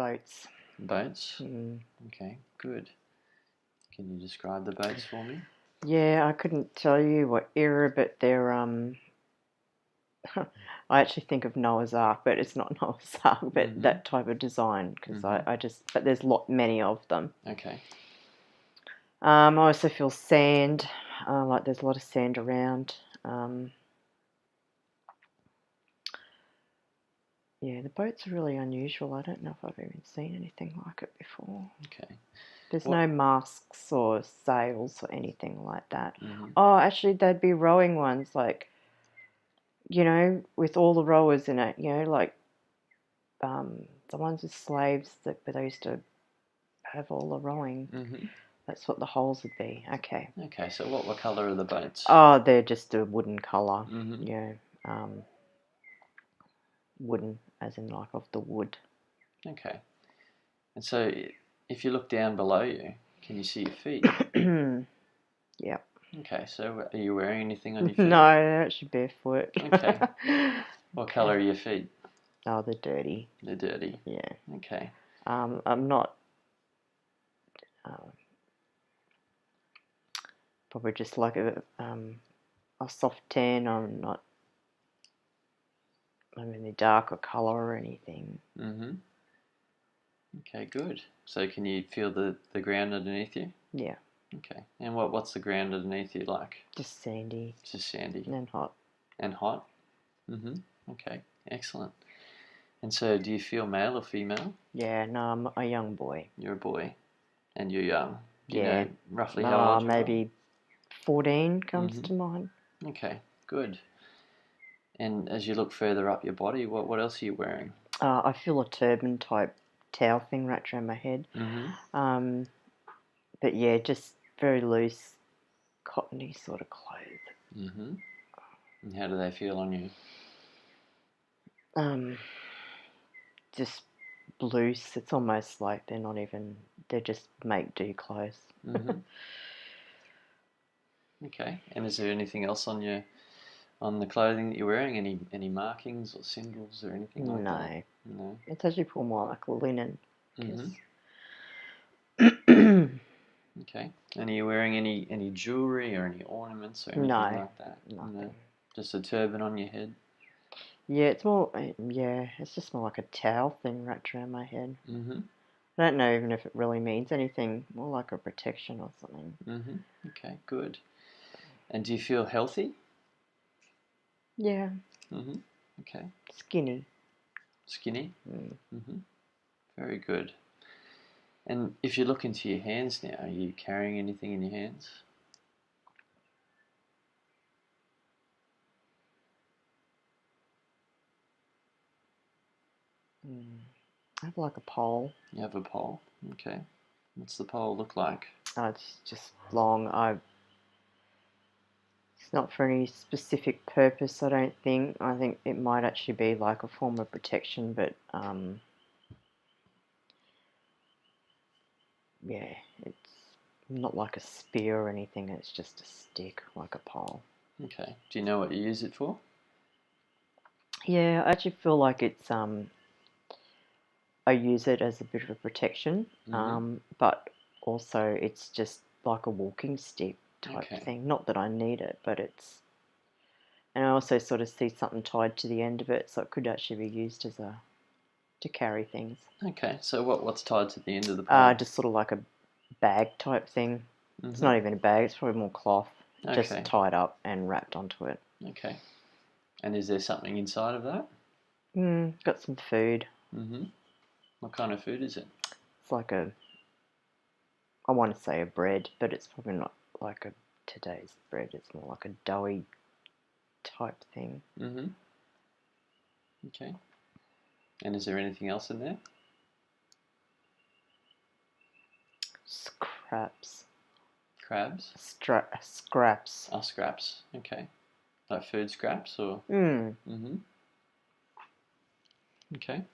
boats. Boats? Okay, good. Can you describe the boats for me? Yeah, I couldn't tell you what era, but they're I actually think of Noah's Ark, but it's not Noah's Ark, but that type of design, because but there's many of them. Okay. I also feel sand, like there's a lot of sand around. Yeah, the boats are really unusual. I don't know if I've even seen anything like it before. Okay. There's no masks or sails or anything like that. Mm-hmm. Oh, actually, they'd be rowing ones, like, you know, with all the rowers in it, you know, like the ones with slaves that they used to have all the rowing. Mm-hmm. That's what the holes would be. Okay. Okay, so what colour are the boats? Oh, they're just a wooden colour. Mm-hmm. Yeah. Wooden, as in like of the wood. Okay. And so if you look down below you, can you see your feet? Yep. Okay, so are you wearing anything on your feet? No, they're actually barefoot. Okay. What colour are your feet? Oh, they're dirty. They're dirty. Yeah. Okay. I'm not. Probably just like a soft tan. I'm not. I'm in the darker colour or anything. Mm-hmm. Okay, good. So can you feel the ground underneath you? Yeah. Okay. And what's the ground underneath you like? Just sandy. Just sandy. And hot. And hot? Mm-hmm. Okay, excellent. And so do you feel male or female? Yeah, no, I'm a young boy. You're a boy. And you're young. Do you Yeah. know roughly how old you are? Maybe 14 comes to mind. Okay, good. And as you look further up your body, what else are you wearing? I feel a turban type towel thing wrapped around my head. Mm-hmm. But yeah, just very loose, cottony sort of clothes. Mm-hmm. And how do they feel on you? Just loose. It's almost like they're just make do clothes. Mm-hmm. Okay. And is there anything else on the clothing that you're wearing? Any markings or symbols or anything like that? No. It's actually more like linen. Mm-hmm. Okay. And are you wearing any jewellery or any ornaments or anything like that? Nothing. No. Just a turban on your head? Yeah, it's more. Yeah, it's just more like a towel thing wrapped around my head. Mm-hmm. I don't know even if it really means anything. More like a protection or something. Mm-hmm. Okay, good. And do you feel healthy? Yeah. Mm-hmm. Okay. Skinny. Skinny? Mm-hmm. Very good. And if you look into your hands now, are you carrying anything in your hands? I have like a pole. You have a pole? Okay. What's the pole look like? It's just long. It's not for any specific purpose, I don't think. I think it might actually be like a form of protection, but yeah, it's not like a spear or anything. It's just a stick, like a pole. Okay. Do you know what you use it for? Yeah, I actually feel like it's I use it as a bit of a protection, but also it's just like a walking stick type thing. Not that I need it, but it's. And I also sort of see something tied to the end of it, so it could actually be used as to carry things. Okay, so what's tied to the end of the pole? Just sort of like a bag type thing. It's not even a bag, it's probably more cloth, just tied up and wrapped onto it. Okay. And is there something inside of that? Got some food. What kind of food is it? It's like I want to say a bread, but it's probably not like today's bread. It's more like a doughy type thing. Okay. And is there anything else in there? Scraps. Crabs? Scraps. Oh, scraps. Okay. Like food scraps or? Okay.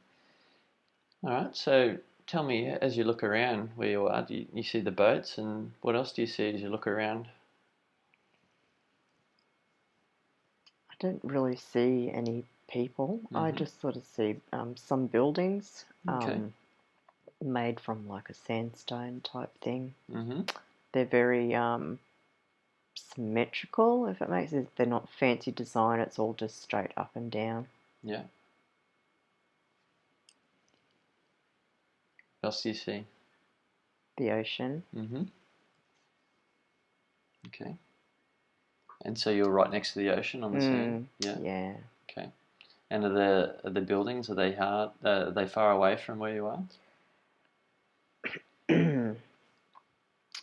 All right. So tell me, as you look around where you are, do you see the boats, and what else do you see as you look around? I don't really see any people. I just sort of see some buildings. Okay. made from like a sandstone type thing. Mm-hmm. They're very symmetrical, if it makes sense. They're not fancy design, it's all just straight up and down. Yeah. What else do you see? The ocean. Mm-hmm. Okay. And so you're right next to the ocean on the sand? Yeah. Yeah. Okay. And are the buildings, are they hard? Are they far away from where you are?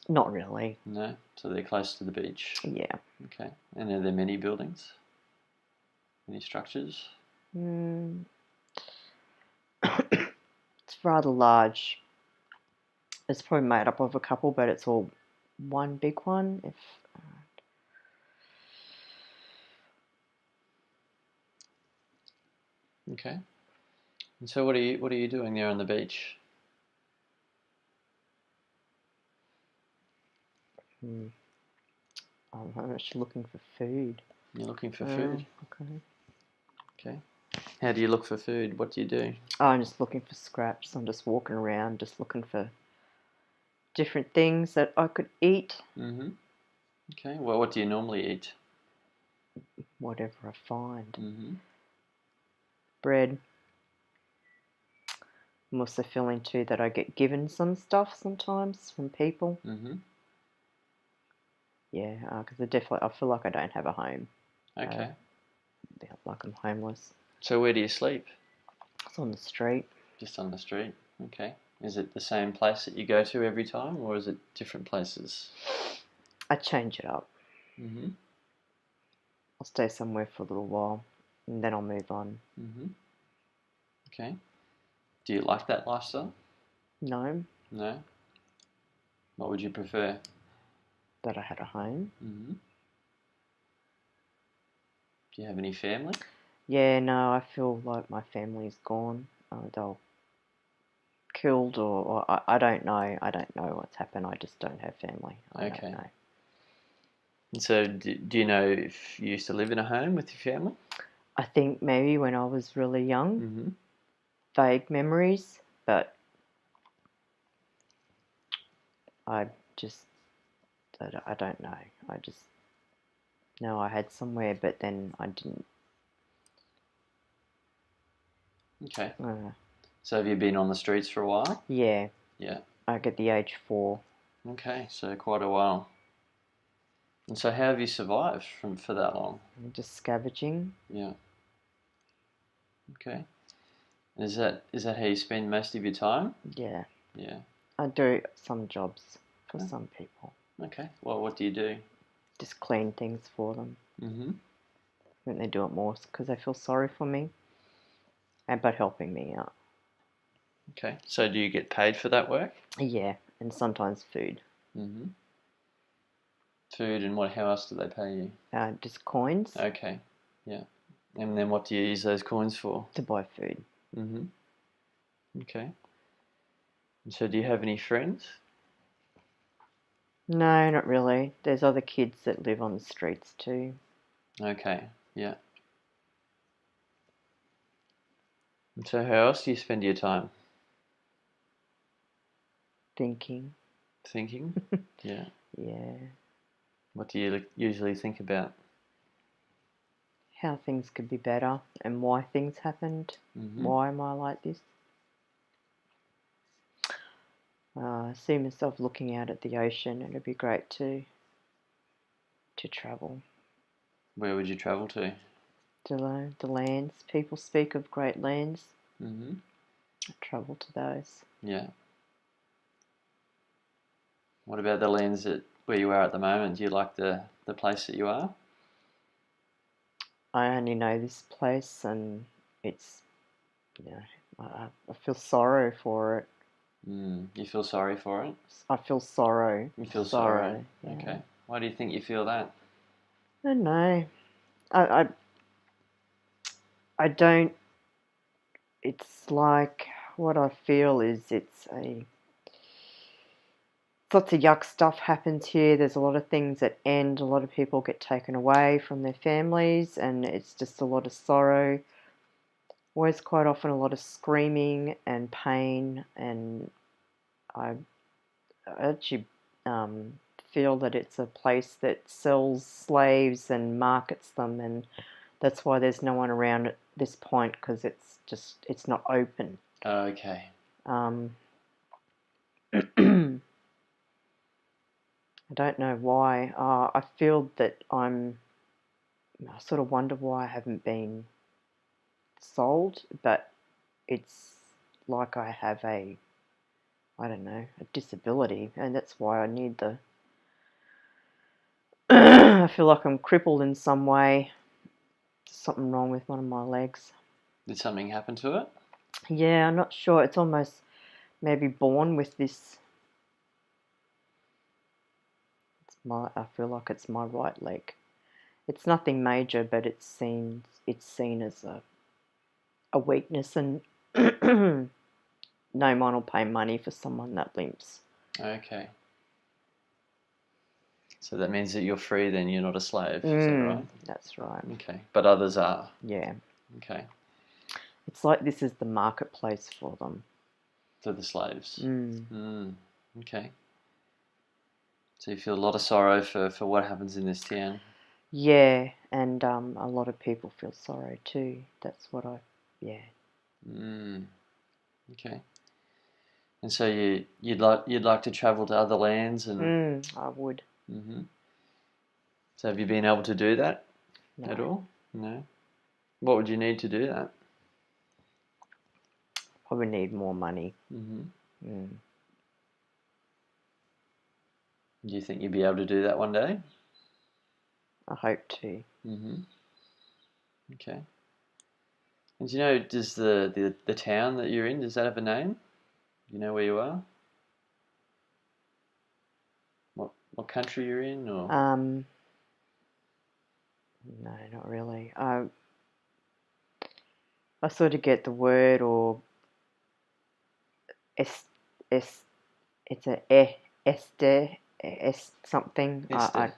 Not really. No. So they're close to the beach. Yeah. Okay. And are there many buildings? Any structures? It's rather large. It's probably made up of a couple, but it's all one big one. Okay. And so what are you doing there on the beach? I'm actually looking for food. You're looking for food. Okay. Okay. How do you look for food? What do you do? I'm just looking for scraps. I'm just walking around, just looking for different things that I could eat. Mm-hmm. Okay. Well, what do you normally eat? Whatever I find. Mm-hmm. Bread. I'm also feeling too that I get given some stuff sometimes from people. Mm-hmm. Yeah, because I feel like I don't have a home. Okay. Like I'm homeless. So where do you sleep? It's on the street. Just on the street. Okay. Is it the same place that you go to every time, or is it different places? I change it up. Mm-hmm. I'll stay somewhere for a little while, and then I'll move on. Mm-hmm. Okay. Do you like that lifestyle? No, No. What would you prefer? that I had a home. Mm-hmm. Do you have any family? Yeah, no, I feel like my family's gone. They're killed, or I don't know. I don't know what's happened. I just don't have family. I Okay. don't know. And so do you know if you used to live in a home with your family? I think maybe when I was really young, Mm-hmm. vague memories, but I just, I don't know. I just know I had somewhere, but then I didn't. Okay. So have you been on the streets for a while? Yeah, Yeah. I get the age 4. Okay, so quite a while. And so how have you survived for that long? I'm just scavenging. Yeah. Okay. Is that how you spend most of your time? Yeah, Yeah. I do some jobs for Okay. some people. Okay. Well, what do you do? Just clean things for them. Mm-hmm. I think they do it more because they feel sorry for me, but helping me out. Okay. So do you get paid for that work? Yeah, and sometimes food. Mm-hmm. Food and what? How else do they pay you? Just coins Okay. Yeah. And then what do you use those coins for? to buy food. Mm-hmm. Okay. And so do you have any friends? No, not really. There's other kids that live on the streets too. Okay. Yeah. And so how else do you spend your time? Thinking. Thinking? Yeah. Yeah. What do you usually think about? How things could be better and why things happened. Mm-hmm. Why am I like this? I see myself looking out at the ocean. It'd be great to travel Where would you travel to? to the lands. People speak of great lands. Mm-hmm. Travel to those. Yeah. What about the lands where you are at the moment? Do you like the place that you are? I only know this place, and it's, you know, I feel sorrow for it. You feel sorry for it? I feel sorrow. You feel sorrow? Yeah. Okay. Why do you think you feel that? I don't know. I, I don't. It's like what I feel is lots of yuck stuff happens here. There's a lot of things that end. A lot of people get taken away from their families, and it's just a lot of sorrow. Always, quite often, a lot of screaming and pain, and I actually feel that it's a place that sells slaves and markets them, and that's why there's no one around at this point, because it's not open. Okay. I don't know why. I feel that I sort of wonder why I haven't been sold, but it's like I have I don't know, a disability, and that's why I need the. I feel like I'm crippled in some way. There's something wrong with one of my legs. Did something happen to it? Yeah, I'm not sure. It's almost maybe born with this. I feel like it's my right leg. It's nothing major, but it's seen as a weakness, and no one will pay money for someone that limps. Okay. So that means that you're free then, you're not a slave, is that right? That's right. Okay. But others are? Yeah. Okay. It's like this is the marketplace for them. For the slaves? Okay. So you feel a lot of sorrow for what happens in this town? Yeah, and a lot of people feel sorrow too. That's what yeah. Okay. And so you'd like to travel to other lands and. I would. So have you been able to do that No. at all? No. What would you need to do that? Probably need more money. Do you think you'd be able to do that one day? I hope to. Okay. And do you know, does the town that you're in, does that have a name? Do you know where you are? What country you're in, or? No, not really. I sort of get the word, or es, es, it's a Esther, something. Esther.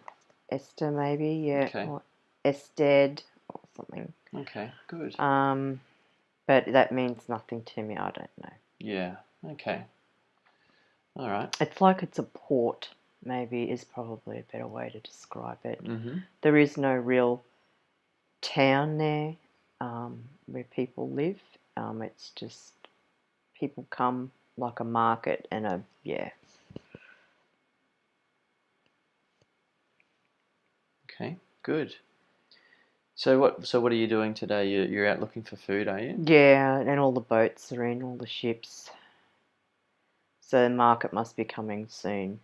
Esther maybe, yeah. Okay. Or Ested or something. Okay, good. But that means nothing to me. I don't know. Yeah. Okay. All right. It's like it's a port, maybe, is probably a better way to describe it. There is no real town there where people live. It's just people come like a market and yeah. Okay, good. So what are you doing today? You're out looking for food, are you? Yeah, and all the boats are in, all the ships. So the market must be coming soon.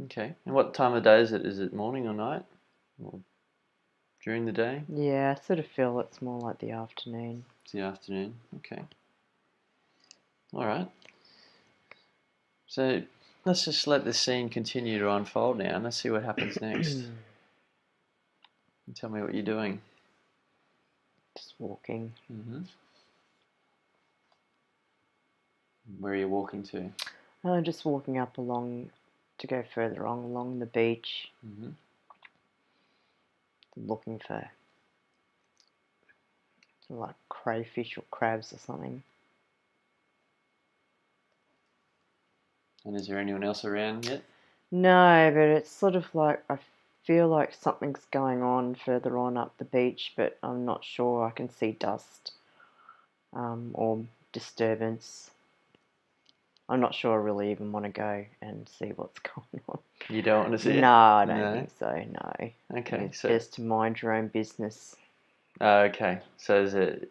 Okay. And what time of day is it? Is it morning or night? Or during the day? Yeah, I sort of feel it's more like the afternoon. It's the afternoon. Okay. All right. So let's just let this scene continue to unfold now, and let's see what happens next. And tell me what you're doing. Just walking. Where are you walking to? I'm just walking up to go further along the beach. Looking for like crayfish or crabs or something. And is there anyone else around yet? No, but it's sort of like I feel like something's going on further on up the beach, but I'm not sure. I can see dust or disturbance. I'm not sure I really even want to go and see what's going on. You don't want to see it? No, I don't No? think so, no. Okay, It's so... best to mind your own business. Okay, so is it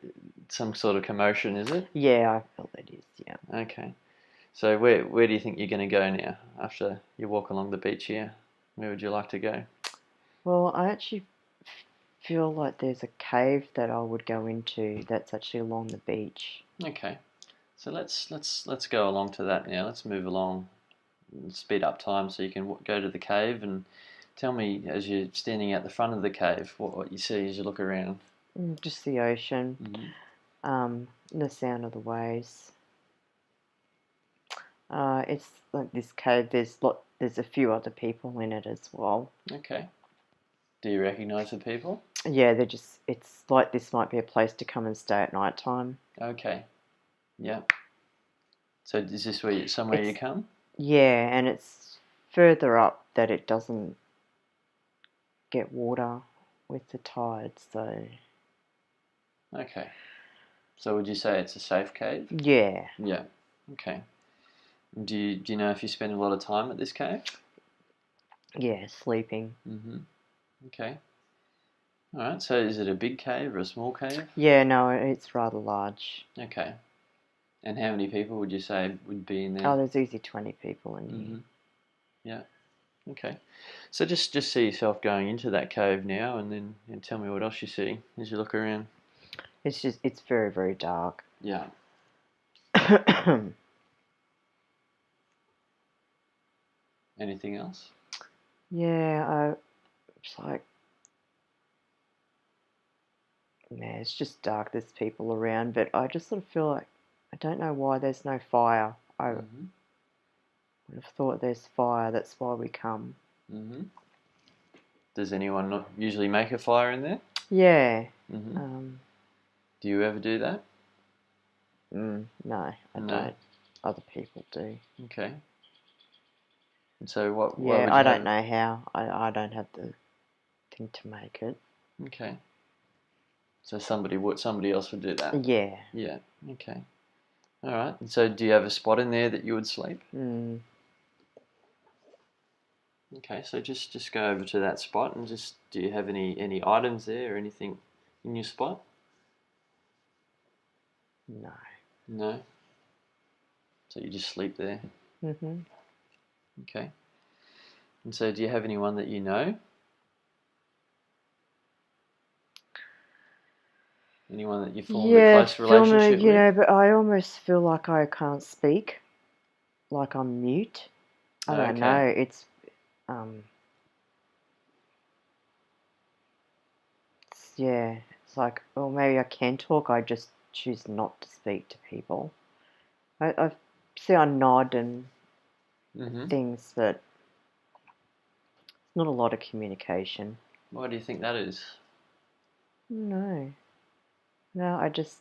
some sort of commotion, is it? Yeah, I feel it is, yeah. Okay. So where do you think you're going to go now after you walk along the beach here? Where would you like to go? Well, I actually feel like there's a cave that I would go into that's actually along the beach. Okay. So let's go along to that now. Let's move along, speed up time so you can go to the cave and tell me as you're standing at the front of the cave what you see as you look around. Just the ocean, the sound of the waves. It's like this cave. There's a few other people in it as well. Okay. Do you recognise the people? Yeah, it's like this might be a place to come and stay at night time. Okay. Yeah. So is this somewhere you It's- come? Yeah, and it's further up that it doesn't get water with the tide, so Okay. So would you say it's a safe cave? yeah. Yeah. Okay. Do you know if you spend a lot of time at this cave? Yeah, sleeping. Mm-hmm. Okay. All right. So is it a big cave or a small cave? Yeah, no, it's rather large. Okay. And how many people would you say would be in there? Oh, there's easy 20 people in Mm-hmm. here. Yeah. Okay. So just see yourself going into that cave now, and then tell me what else you see as you look around. It's very, very dark. Yeah. Anything else? Yeah, it's like, yeah, it's just dark. There's people around, but I just sort of feel like I don't know why there's no fire. I Mm-hmm. would have thought there's fire. That's why we come. Mm-hmm. Does anyone not usually make a fire in there? Yeah. Mm-hmm. Do you ever do that? No, I No. don't. Other people do. Okay. And so what? Why Yeah, would I you don't have? know how. I don't have the thing to make it. Okay. So somebody else would do that. Yeah. Yeah. Okay. All right. And so do you have a spot in there that you would sleep? Mm. Okay. So just go over to that spot and just do you have any items there or anything in your spot? No. No. So you just sleep there. Mhm. Okay. And so do you have anyone that you know? Anyone that you formed a Yeah, close relationship you with? know, but I almost feel like I can't speak, like I'm mute. I don't Okay. know. Um, yeah, it's like, well, maybe I can talk. I just choose not to speak to people. I see I nod and Mm-hmm. things, but it's not a lot of communication. Why do you think that is? No, no, I just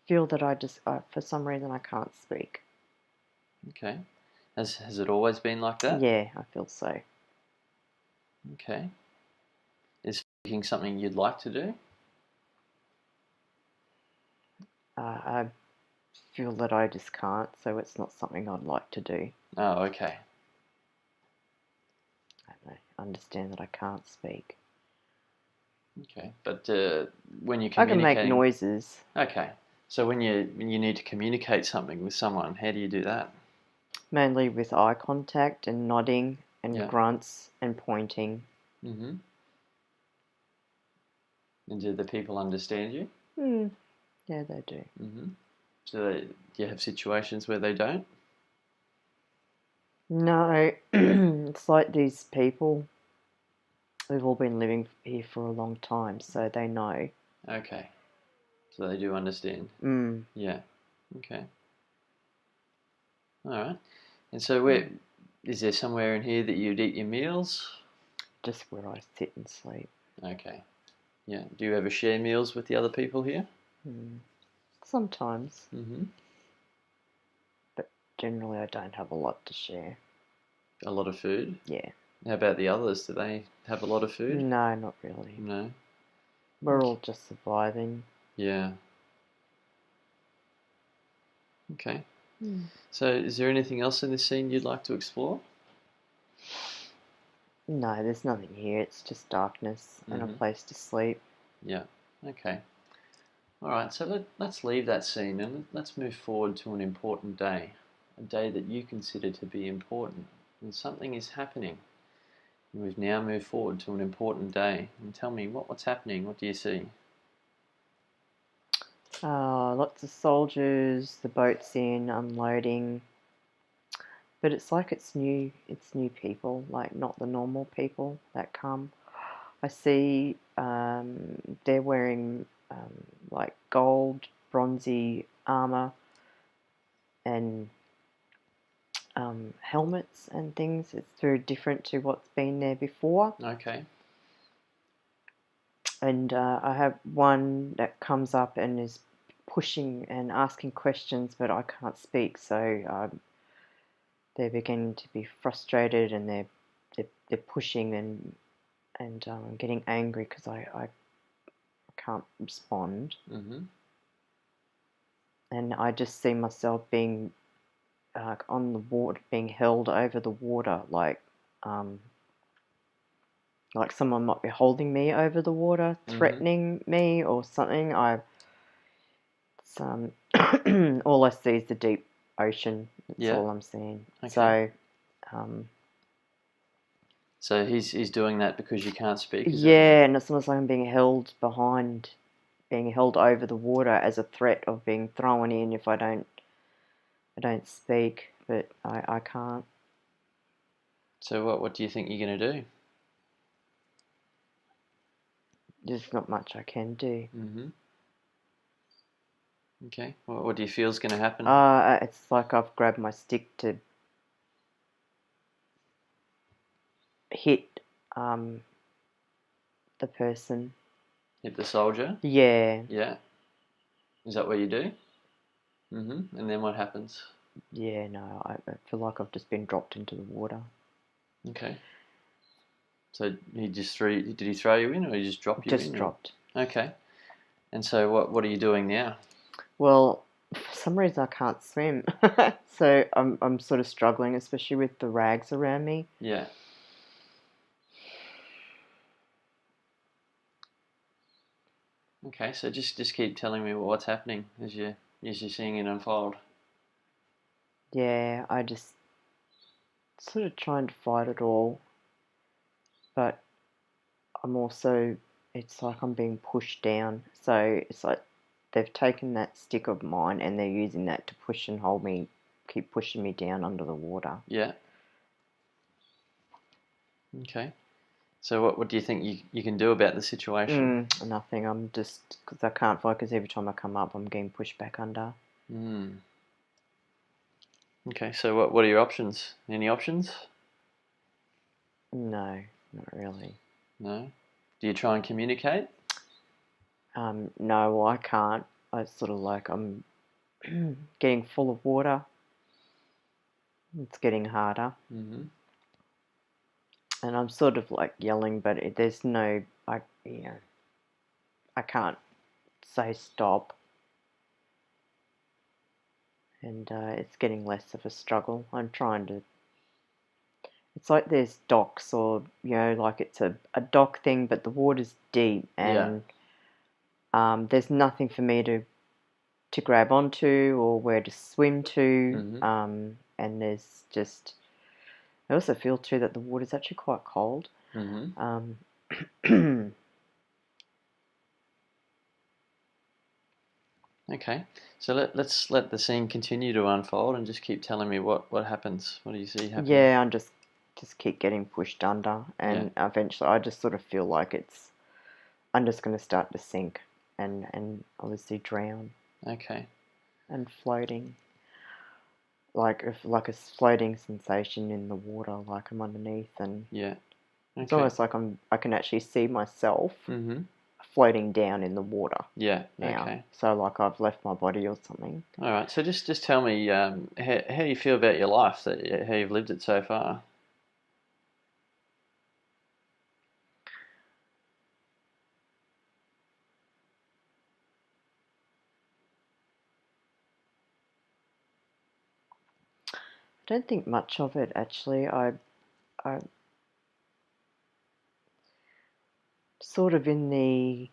feel that for some reason, I can't speak. Okay. Has it always been like that? Yeah, I feel so. Okay. Is speaking something you'd like to do? I feel that I just can't, so it's not something I'd like to do. Oh, okay. I don't know, understand that I can't speak. Okay. But when you're I can make communicating, noises, okay. So when you need to communicate something with someone, how do you do that? mainly with eye contact and nodding and Yeah. grunts and pointing. Mm-hmm. And do the people understand you? Yeah, they do. Mm-hmm. Do you have situations where they don't? No, it's like these people, we've all been living here for a long time, so they know. Okay. So they do understand. Mm. Yeah. Okay. All right. And so where is there somewhere in here that you'd eat your meals? Just where I sit and sleep. Okay. Yeah. Do you ever share meals with the other people here? Sometimes, Mm-hmm. but generally I don't have a lot to share. A lot of food. Yeah. How about the others? Do they have a lot of food? No, not really. No. We're Okay. all just surviving. Yeah. Okay. Mm. So is there anything else in this scene you'd like to explore? No, there's nothing here. It's just darkness and a Mm-hmm. place to sleep. Yeah. Okay. All right. So let's leave that scene and let's move forward to an important day, a day that you consider to be important, and something is happening. We've now moved forward to an important day. And tell me, what's happening? What do you see? Lots of soldiers, the boat's in, unloading. But it's like it's new people, like not the normal people that come. I see they're wearing like gold, bronzy armor and helmets and things. It's very different to what's been there before. Okay. And I have one that comes up and is pushing and asking questions, but I can't speak, so they're beginning to be frustrated, and they're pushing and getting angry because I can't respond. And I just see myself being on the water, being held over the water, like someone might be holding me over the water, threatening me or something. It's, all I see is the deep ocean. That's all I'm seeing. Okay. So, so he's doing that because you can't speak. Is yeah, and it's almost like I'm being held over the water as a threat of being thrown in if I don't speak, but I can't. So what do you think you're going to do? There's not much I can do. Okay. What do you feel is going to happen? It's like I've grabbed my stick to hit the person. Hit the soldier? Yeah. Yeah. Is that what you do? And then what happens? Yeah, no, I feel like I've just been dropped into the water. Okay. So did he throw you in, or he just drop you in? Just dropped. Okay. And so what are you doing now? Well, for some reason I can't swim, so I'm sort of struggling, especially with the rags around me. Yeah. Okay, so just keep telling me what's happening as you're seeing it unfold. Yeah, I just sort of trying to fight it all, but I'm also, it's like I'm being pushed down. So it's like they've taken that stick of mine and they're using that to push and hold me, keep pushing me down under the water. Yeah. Okay. So what do you think you can do about the situation? Nothing. I'm just, because I can't focus every time I come up, I'm getting pushed back under. Okay, so what are your options? Any options? No, not really. No? Do you try and communicate? No, I can't. I sort of like, I'm getting full of water. It's getting harder. And I'm sort of like yelling, but there's no, I can't say stop. And it's getting less of a struggle. I'm trying to, it's like there's docks, or, like it's a dock thing, but the water's deep, and there's nothing for me to grab onto or where to swim to. And there's just, I also feel too that the water's actually quite cold. Okay, so let's let the scene continue to unfold and just keep telling me what happens. What do you see happening? Yeah, I'm just keep getting pushed under, and eventually I just sort of feel like I'm just going to start to sink and obviously drown. Okay. And floating, like a floating sensation in the water, like I'm underneath, and it's almost like I can actually see myself floating down in the water. Yeah. Now. Okay. So like I've left my body or something. All right. So just tell me how do you feel about your life, how you've lived it so far? I don't think much of it, actually. I sort of it's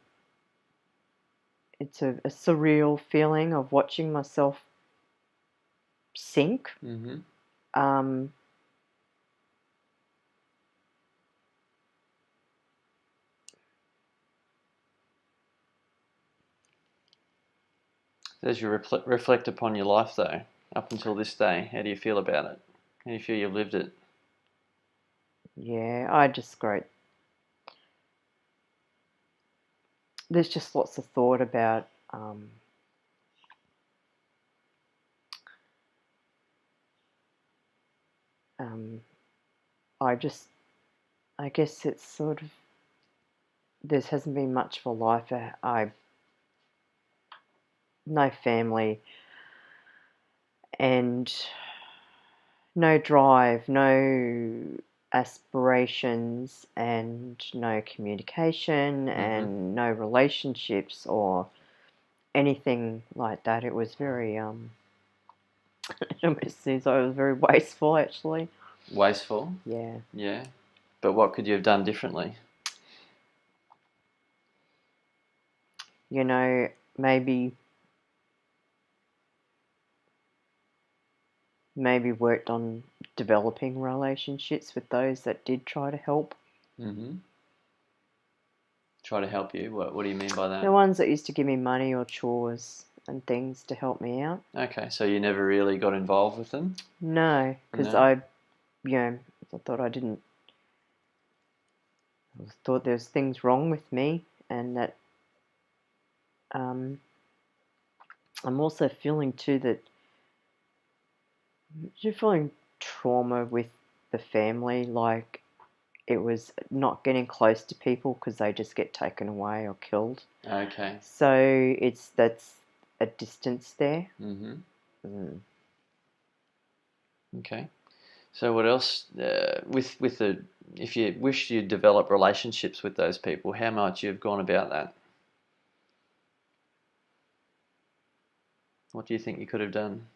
a surreal feeling of watching myself sink. As you reflect upon your life, though, up until this day, how do you feel about it? How do you feel you've lived it? Yeah, I just there's just lots of thought about I guess it's sort of, there hasn't been much of a life. no family, and no drive, no aspirations, and no communication, and no relationships or anything like that. It was very it almost seems like it was very wasteful, actually. Wasteful? Yeah. Yeah. But what could you have done differently? You know, maybe worked on developing relationships with those that did try to help. Try to help you? What do you mean by that? The ones that used to give me money or chores and things to help me out. Okay, so you never really got involved with them? No, because No? I thought I thought there's things wrong with me, and that I'm also feeling too that you're feeling trauma with the family, like it was not getting close to people because they just get taken away or killed. Okay. So that's a distance there. Okay. So what else, with the, if you wish you'd develop relationships with those people, how might you have gone about that? What do you think you could have done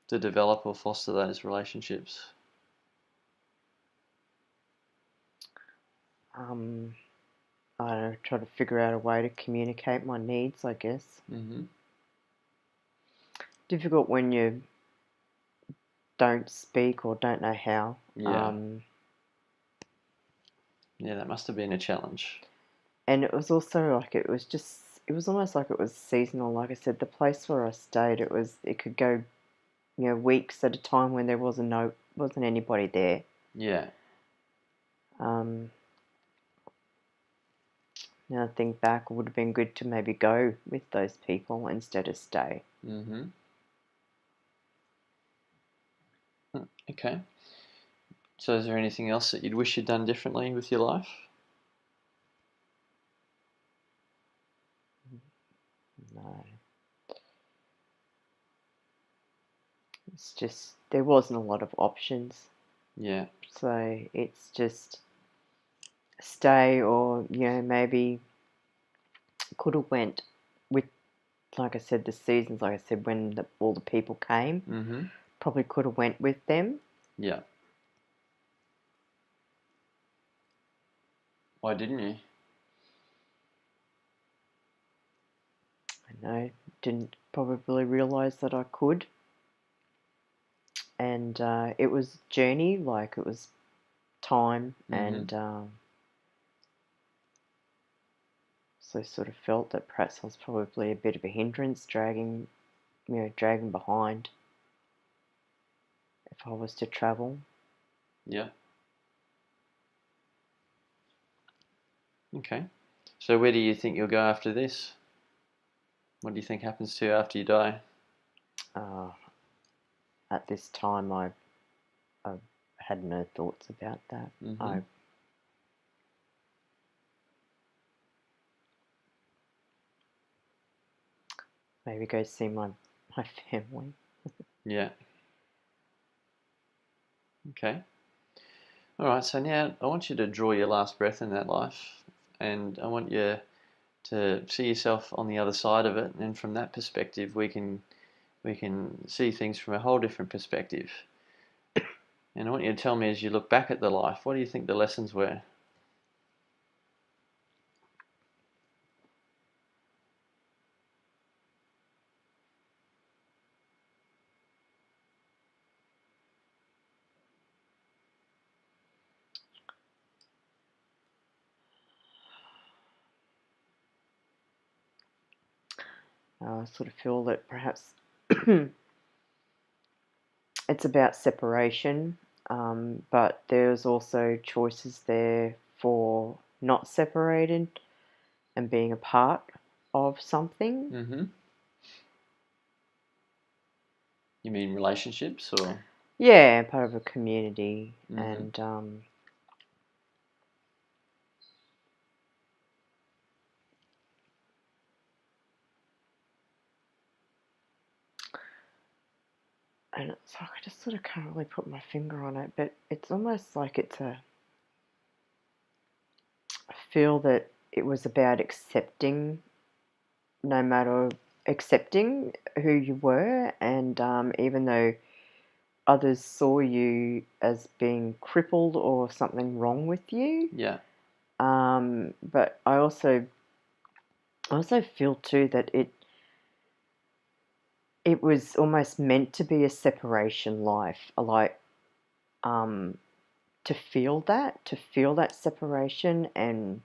to develop or foster those relationships? I don't know, try to figure out a way to communicate my needs, I guess. Difficult when you don't speak or don't know how. Yeah. Yeah, that must have been a challenge. And it was also like it was almost like it was seasonal. Like I said, the place where I stayed, it could go, weeks at a time when there wasn't anybody there. Yeah. Now I think back, it would have been good to maybe go with those people instead of stay. Okay. So is there anything else that you'd wish you'd done differently with your life? No. It's just, there wasn't a lot of options. Yeah. So it's just stay, or, maybe could have went with, like I said, the seasons, like I said, when all the people came, probably could have went with them. Yeah. Why didn't you? I know, didn't probably realise that I could. And it was journey, like it was time, and so I sort of felt that perhaps I was probably a bit of a hindrance, dragging behind if I was to travel. Yeah. Okay. So where do you think you'll go after this? What do you think happens to you after you die? At this time, I had no thoughts about that. I maybe go see my family. Yeah. Okay. All right. So now I want you to draw your last breath in that life, and I want you to see yourself on the other side of it, and from that perspective, we can see things from a whole different perspective. And I want you to tell me, as you look back at the life, what do you think the lessons were? I sort of feel that perhaps it's about separation, but there's also choices there for not separated and being a part of something. You mean relationships, or? Yeah, part of a community, and and it's like I just sort of can't really put my finger on it, but it's almost like I feel that it was about accepting who you were, and even though others saw you as being crippled or something wrong with you. Yeah. But I also feel too that it was almost meant to be a separation life, like to feel that separation and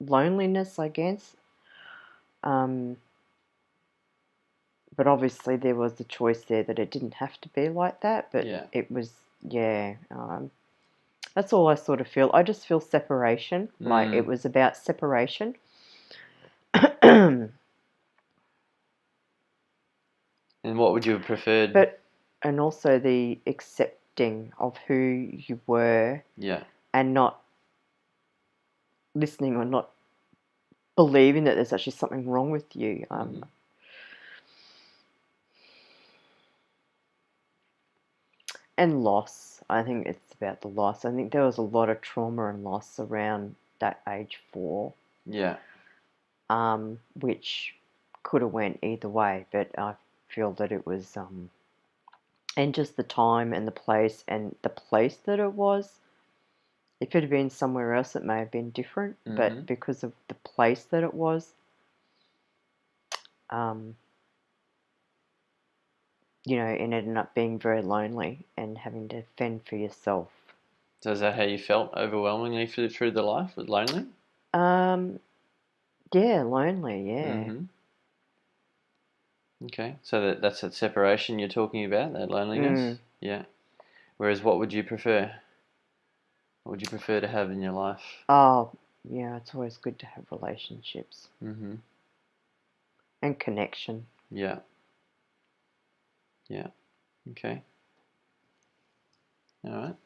loneliness, I guess. But obviously there was the choice there that it didn't have to be like that, but Yeah. it was, yeah. That's all I sort of feel. I just feel separation, like it was about separation. And what would you have preferred? And also the accepting of who you were. Yeah. And not listening or not believing that there's actually something wrong with you. And loss. I think it's about the loss. I think there was a lot of trauma and loss around that age 4. Yeah. Which could have went either way, but I feel that it was, and just the time and the place that it was. If it had been somewhere else, it may have been different, but because of the place that it was, it ended up being very lonely and having to fend for yourself. So is that how you felt overwhelmingly through the life? Was lonely? Yeah, lonely, yeah. Okay, so that's that separation you're talking about, that loneliness? Yeah. Whereas what would you prefer? What would you prefer to have in your life? Oh, yeah, it's always good to have relationships. And connection. Yeah. Yeah. Okay. All right.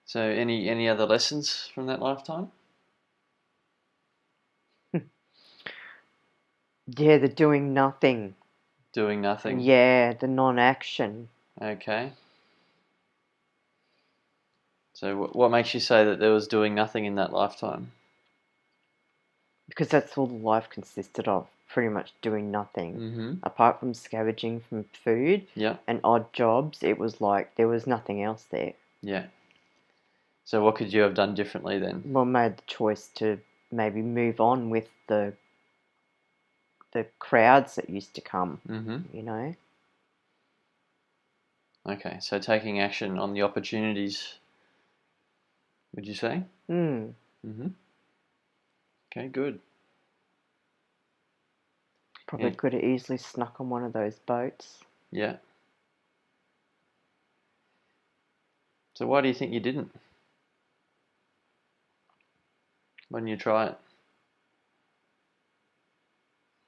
So any other lessons from that lifetime? Yeah, the doing nothing. Doing nothing. Yeah, the non-action. Okay. So what makes you say that there was doing nothing in that lifetime? Because that's all life consisted of, pretty much doing nothing. Apart from scavenging from food and odd jobs, it was like there was nothing else there. Yeah. So what could you have done differently then? Well, made the choice to maybe move on with the crowds that used to come, Okay, so taking action on the opportunities, would you say? Okay, good. Probably could have easily snuck on one of those boats. Yeah. So why do you think you didn't? Why didn't you try it?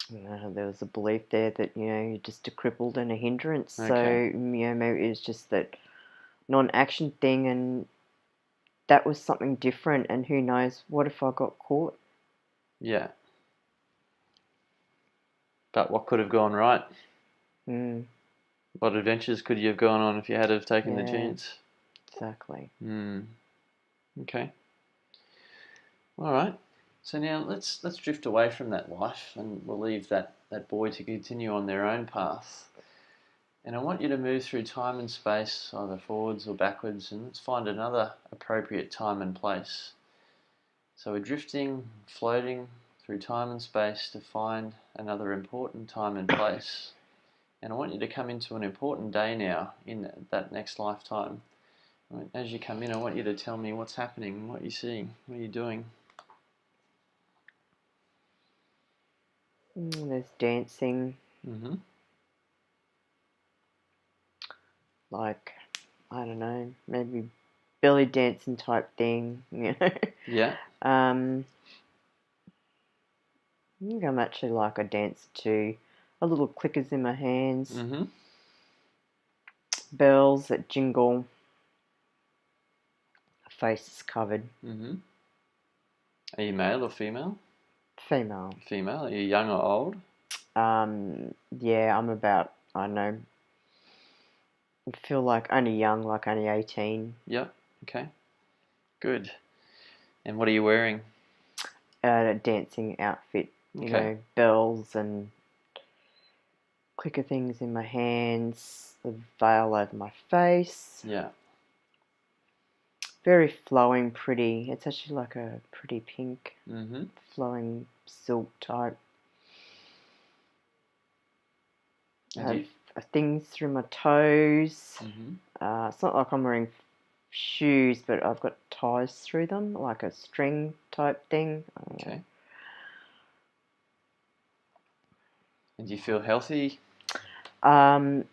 There was a belief there that, you're just a crippled and a hindrance. Okay. So, maybe it was just that non-action thing, and that was something different. And who knows, what if I got caught? Yeah. But what could have gone right? What adventures could you have gone on if you had have taken the chance? Exactly. Okay. All right. So now let's drift away from that life, and we'll leave that boy to continue on their own path. And I want you to move through time and space, either forwards or backwards, and let's find another appropriate time and place. So we're drifting, floating through time and space to find another important time and place. And I want you to come into an important day now in that next lifetime. As you come in, I want you to tell me what's happening, what you're seeing, what you're doing. There's dancing. Like, I don't know, maybe belly dancing type thing, Yeah. I think I'm actually like a dancer too. A little clickers in my hands, bells that jingle, face is covered. Are you male or female? Female. Female. Are you young or old? Yeah, I'm about, I don't know, I feel like only young, like only 18. Yep. Okay. Good. And what are you wearing? A dancing outfit, Okay. bells and clicker things in my hands, a veil over my face. Yeah. Very flowing, pretty. It's actually like a pretty pink, flowing silk type. I have things through my toes. It's not like I'm wearing shoes, but I've got ties through them, like a string type thing. Okay. And do you feel healthy? No,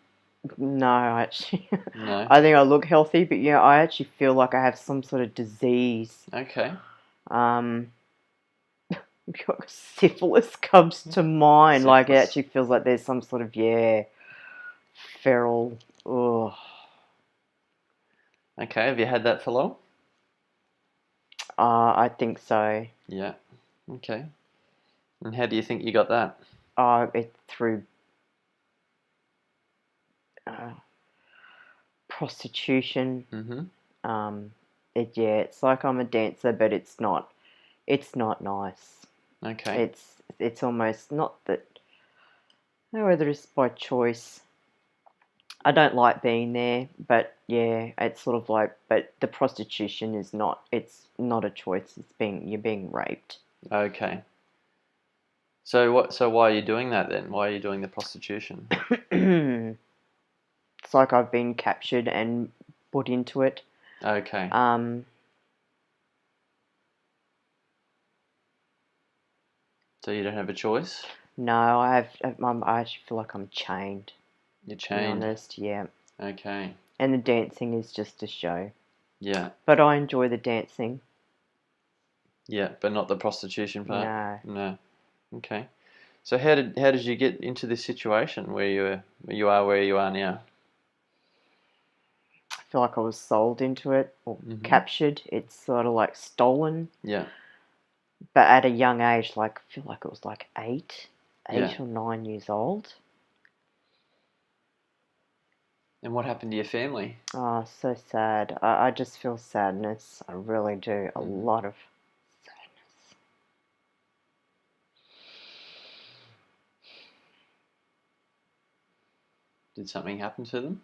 actually. No. I think I look healthy, but I actually feel like I have some sort of disease. Okay. Syphilis comes to mind. Syphilis. Like, it actually feels like there's some sort of, feral. Ugh. Okay. Have you had that for long? I think so. Yeah. Okay. And how do you think you got that? It's through prostitution. It's like I'm a dancer, but it's not. It's not nice. Okay. It's almost not that. I don't know whether it's by choice. I don't like being there, but it's sort of like. But the prostitution is not. It's not a choice. You're being raped. Okay. So what? So why are you doing that then? Why are you doing the prostitution? It's like I've been captured and put into it. Okay. So you don't have a choice? No, I actually feel like I'm chained. You're To be chained. honest, yeah. Okay. And the dancing is just a show. Yeah. But I enjoy the dancing. Yeah, but not the prostitution part. No. No. Okay. So how did you get into this situation where you are where you are now? I feel like I was sold into it or captured. It's sort of like stolen. Yeah. But at a young age, like I feel like it was like 8 Yeah. or 9 years old. And what happened to your family? Oh, so sad. I just feel sadness. I really do. A lot of sadness. Did something happen to them?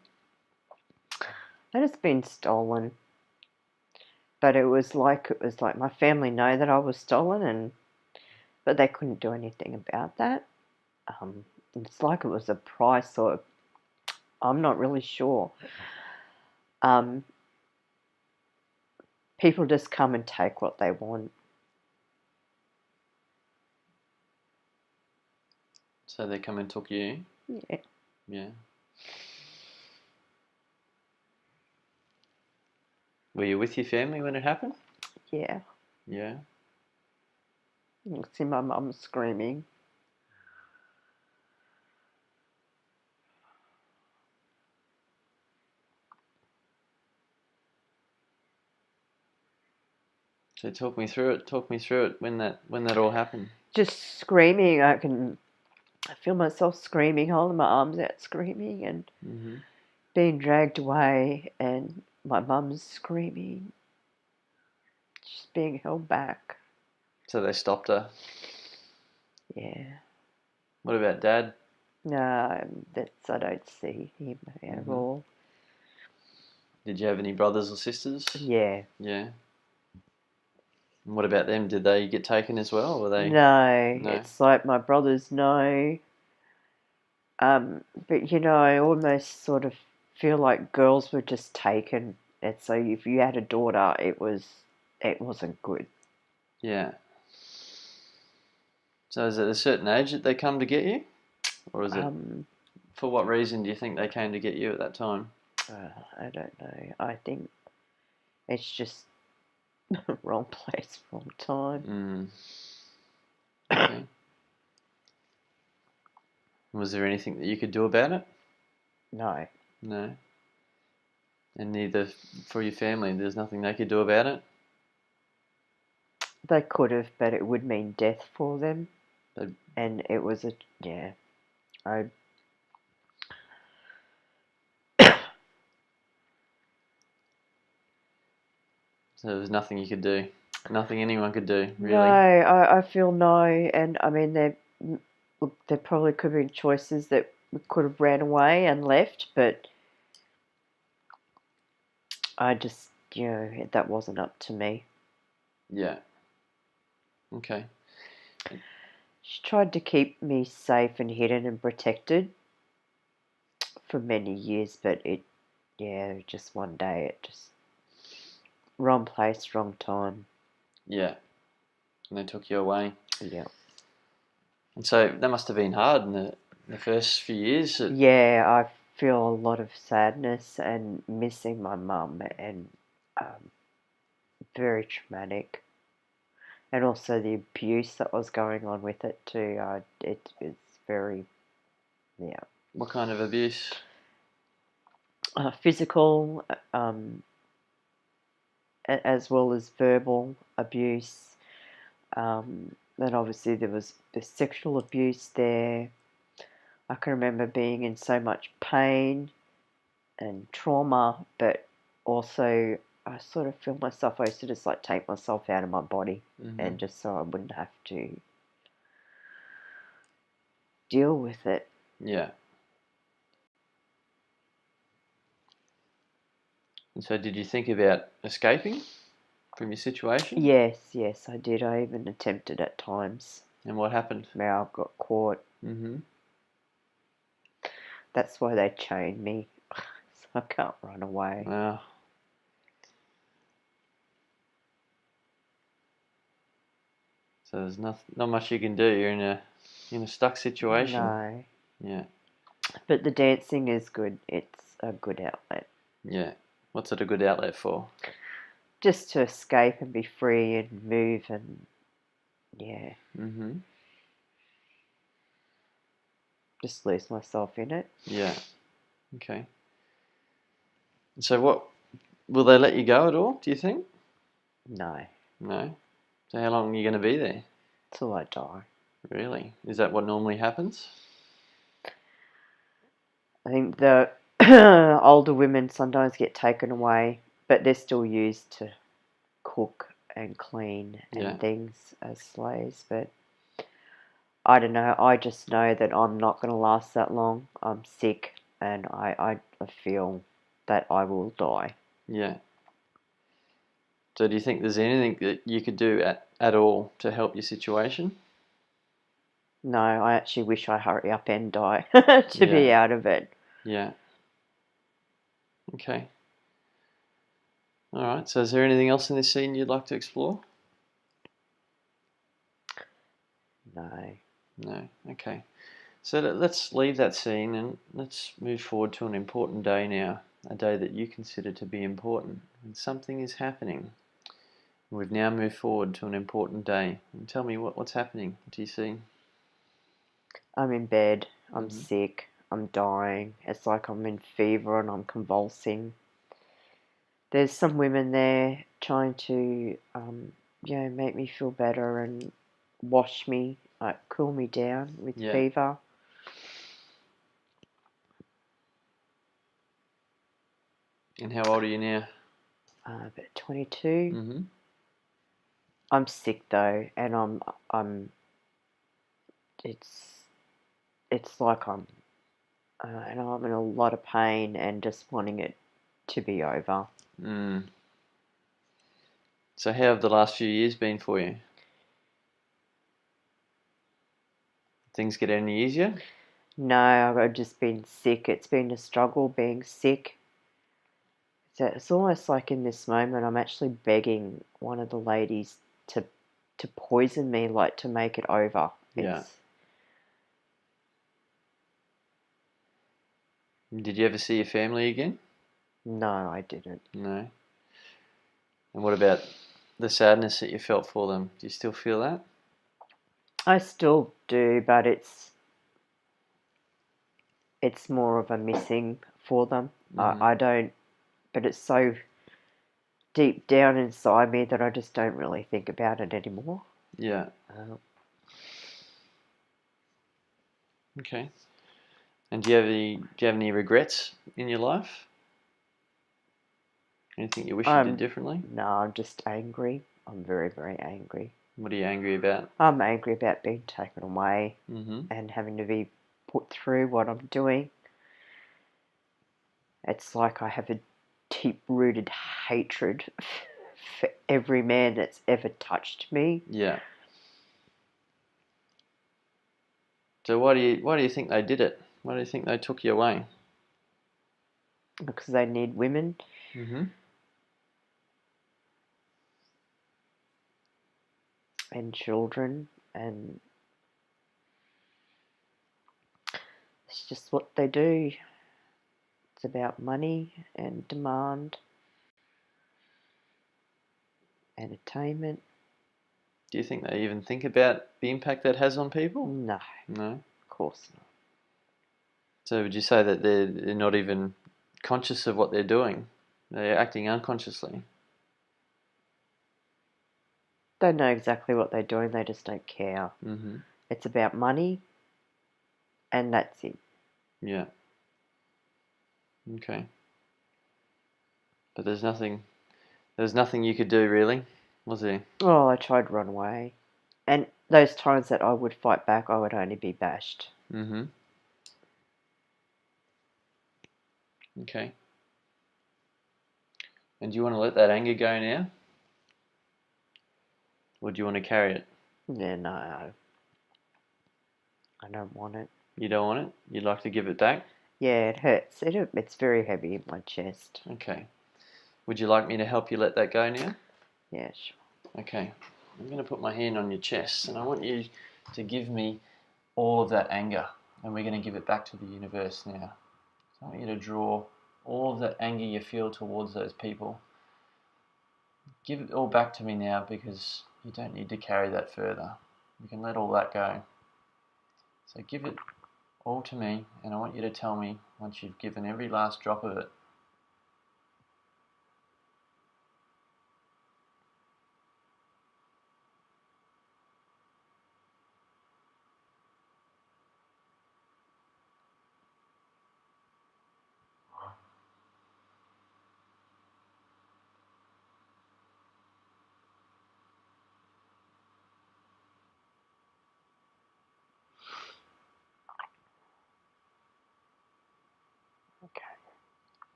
It has been stolen. But it was like my family know that I was stolen, but they couldn't do anything about that. It's like it was a price, or I'm not really sure. People just come and take what they want. So they come and took you? Yeah. Yeah. Were you with your family when it happened? Yeah. Yeah. You can see my mum screaming. So talk me through it. Talk me through it when that all happened. Just screaming. I feel myself screaming, holding my arms out, screaming, and being dragged away, and my mum's screaming. She's being held back. So they stopped her. Yeah. What about Dad? No, I don't see him at all. Did you have any brothers or sisters? Yeah. Yeah. And what about them? Did they get taken as well? Or were they? No, No. it's like my brothers know. But I almost sort of feel like girls were just taken. And so if you had a daughter, it wasn't good. Yeah. So is it a certain age that they come to get you? Or is it, for what reason do you think they came to get you at that time? I don't know. I think it's just wrong place, wrong time. Okay. Was there anything that you could do about it? No. No. And neither for your family, there's nothing they could do about it? They could have, but it would mean death for them. They'd... And it was So there was nothing you could do, nothing anyone could do, No, really. I feel no, and I mean look, there probably could have been choices that we could have ran away and left, but I just, that wasn't up to me. Yeah. Okay. She tried to keep me safe and hidden and protected for many years, but just one day it just wrong place, wrong time. Yeah. And they took you away. Yeah. And so that must have been hard in the first few years. Yeah, I feel a lot of sadness and missing my mum, and very traumatic. And also the abuse that was going on with it too. It was very, yeah, What kind of abuse? physical, as well as verbal abuse. Then obviously there was the sexual abuse there. I can remember being in so much pain and trauma, but also I sort of feel myself. I used to just like take myself out of my body, and just so I wouldn't have to deal with it. Yeah. And so did you think about escaping from your situation? Yes, I did. I even attempted at times. And what happened? Now I got caught. Mm-hmm. That's why they chained me, so I can't run away. Wow. So there's not much you can do. You're in a stuck situation. No, Yeah. but the dancing is good. It's a good outlet. Yeah. What's it a good outlet for? Just to escape and be free and move and, yeah, Mm-hmm. just lose myself in it. Yeah. Okay. So what will they let you go at all, do you think? No, No. So how long are you going to be there? till I die. Really? Is that what normally happens? I think the older women sometimes get taken away, but they're still used to cook and clean and Yeah. things as slaves. But I don't know. I just know that I'm not going to last that long. I'm sick, and I feel that I will die. Yeah. So do you think there's anything that you could do at all to help your situation? No, I actually wish I hurry up and die to be Yeah. out of it. Yeah. Okay. All right. So is there anything else in this scene you'd like to explore? No. No. Okay. So let's leave that scene and let's move forward to an important day now, a day that you consider to be important, and something is happening. We've now moved forward to an important day. And tell me what's happening. What do you see? I'm in bed. I'm Mm-hmm. sick. I'm dying. It's like I'm in fever and I'm convulsing. There's some women there trying to, make me feel better and wash me, like cool me down with Yeah. fever. And how old are you now? But 22. Mm-hmm. I'm sick though, and I'm. It's like and I'm in a lot of pain and just wanting it to be over. Mm. So how have the last few years been for you? Things get any easier? No, I've just been sick. It's been a struggle being sick. So it's almost like in this moment, I'm actually begging one of the ladies to poison me, like to make it over. Yeah. It's Did you ever see your family again? no, I didn't. No. And what about the sadness that you felt for them? Do you still feel that? I still do, but it's more of a missing for them. Mm-hmm. I don't, but it's so deep down inside me that I just don't really think about it anymore. Yeah. Uh, Okay. And do you have any regrets in your life? Anything you wish you did differently? No, I'm just angry. I'm very, very angry. What are you angry about? I'm angry about being taken away Mm-hmm. and having to be put through what I'm doing. It's like I have a deep-rooted hatred for every man that's ever touched me. Yeah. So why do you think they did it? Why do you think they took you away? Because they need women. Mm-hmm. And children, and it's just what they do. It's about money and demand, entertainment. Do you think they even think about the impact that has on people? No, No. of course not. So would you say that they're not even conscious of what they're doing? They're acting unconsciously. They know exactly what they're doing, they just don't care. Mm-hmm. It's about money, and that's it. Yeah. Okay. But there's nothing you could do really, was there? Oh, I tried to run away. And those times that I would fight back, I would only be bashed. Mm-hmm. Okay. And do you want to let that anger go now? Or do you want to carry it? Yeah, no, I don't want it. You don't want it? You'd like to give it back? Yeah, it hurts. It's very heavy in my chest. Okay. Would you like me to help you let that go now? Yeah, sure. Okay. I'm going to put my hand on your chest and I want you to give me all of that anger and we're going to give it back to the universe now. So I want you to draw all of that anger you feel towards those people. Give it all back to me now because you don't need to carry that further. You can let all that go. So give it all to me and I want you to tell me once you've given every last drop of it.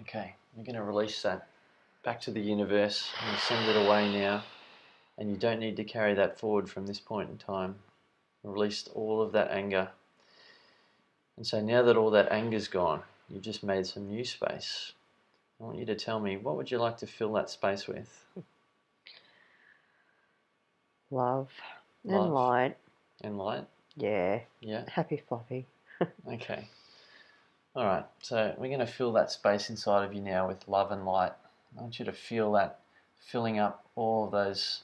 Okay, you're going to release that back to the universe and send it away now. And you don't need to carry that forward from this point in time. Released all of that anger. And so now that all that anger's gone, you've just made some new space. I want you to tell me, what would you like to fill that space with? Love and Love light. and light? Yeah. Yeah? Happy floppy. Okay. Alright, so we're going to fill that space inside of you now with love and light. I want you to feel that filling up all of those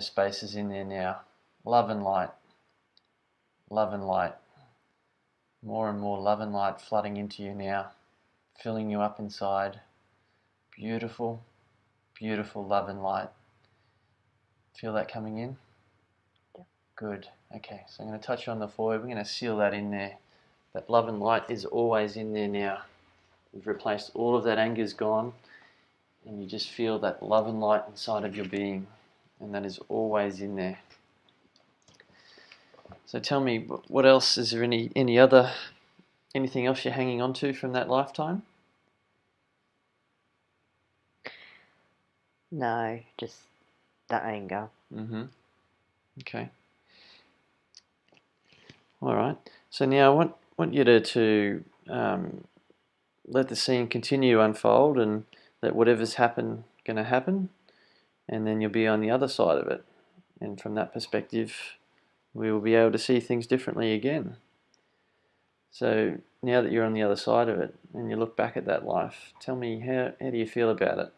spaces in there now. Love and light. Love and light. More and more love and light flooding into you now, filling you up inside. Beautiful, beautiful love and light. Feel that coming in? Yeah. Good. Okay, so I'm going to touch you on the forehead. We're going to seal that in there. That love and light is always in there now. We've replaced all of that anger's gone, and you just feel that love and light inside of your being, and that is always in there. So tell me, what else? Is there anything else you're hanging on to from that lifetime? No, just the anger. Mm-hmm. Okay. All right. So now I want you to let the scene continue to unfold and let whatever's going to happen, and then you'll be on the other side of it. And from that perspective, we will be able to see things differently again. So now that you're on the other side of it and you look back at that life, tell me, how do you feel about it?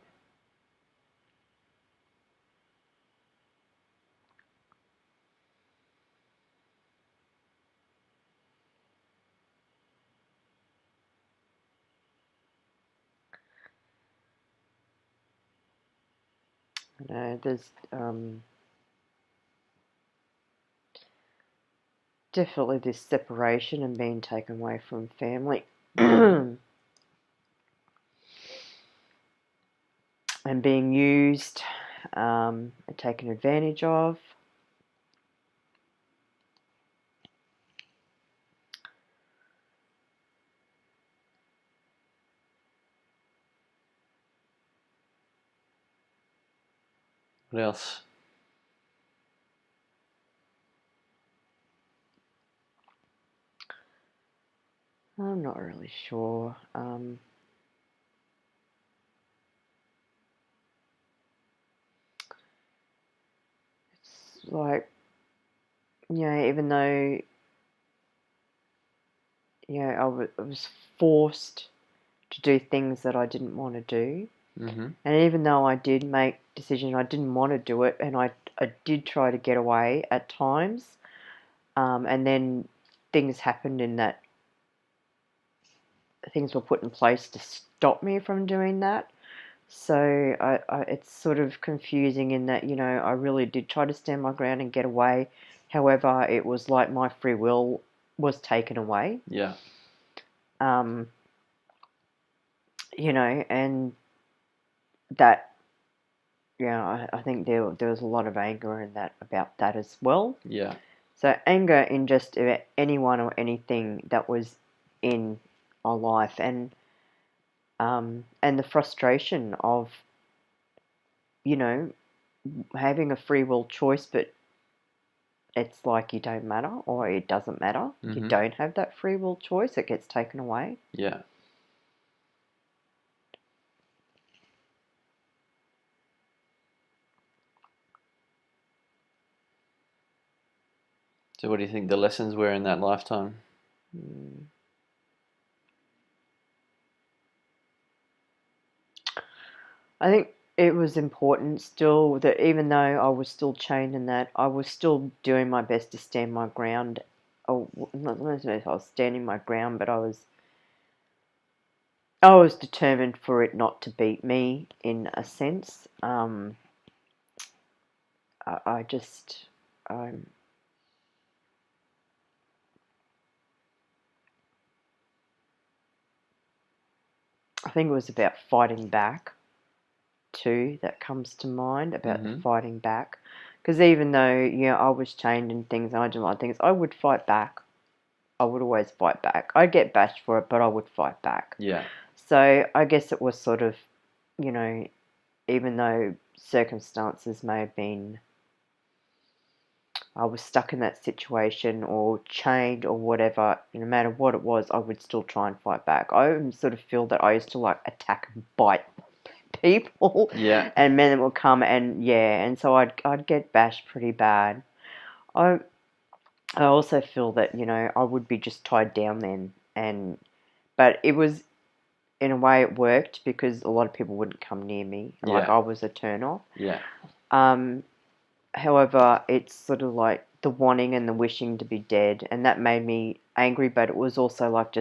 You know, there's definitely this separation and being taken away from family. and being used and taken advantage of. What else? I'm not really sure. It's like, even though, I was forced to do things that I didn't want to do. Mm-hmm. And even though I did make decisions, I didn't want to do it, and I did try to get away at times. And then things happened in that, things were put in place to stop me from doing that. So it's sort of confusing in that, I really did try to stand my ground and get away. However, it was like my free will was taken away. Yeah. And that, I think there was a lot of anger in that, about that as well. Yeah. So anger in just about anyone or anything that was in our life, and the frustration of, having a free will choice, but it's like you don't matter, or it doesn't matter. Mm-hmm. You don't have that free will choice. It gets taken away. Yeah. So what do you think the lessons were in that lifetime? I think it was important still that even though I was still chained in that, I was still doing my best to stand my ground. Oh, not necessarily I was standing my ground, but I was determined for it not to beat me, in a sense. I just, I think it was about fighting back too, that comes to mind, about the fighting back. Because even though, I was chained and things and I didn't like things, I would fight back. I would always fight back. I'd get bashed for it, but I would fight back. Yeah. So I guess it was sort of, even though circumstances may have been, I was stuck in that situation or chained or whatever, no matter what it was, I would still try and fight back. I sort of feel that I used to like attack and bite people. Yeah. And men would come and so I'd get bashed pretty bad. I also feel that, I would be just tied down then, but it was, in a way it worked because a lot of people wouldn't come near me. Like, I was a turn off. Yeah. However, it's sort of like the wanting and the wishing to be dead, and that made me angry, but it was also like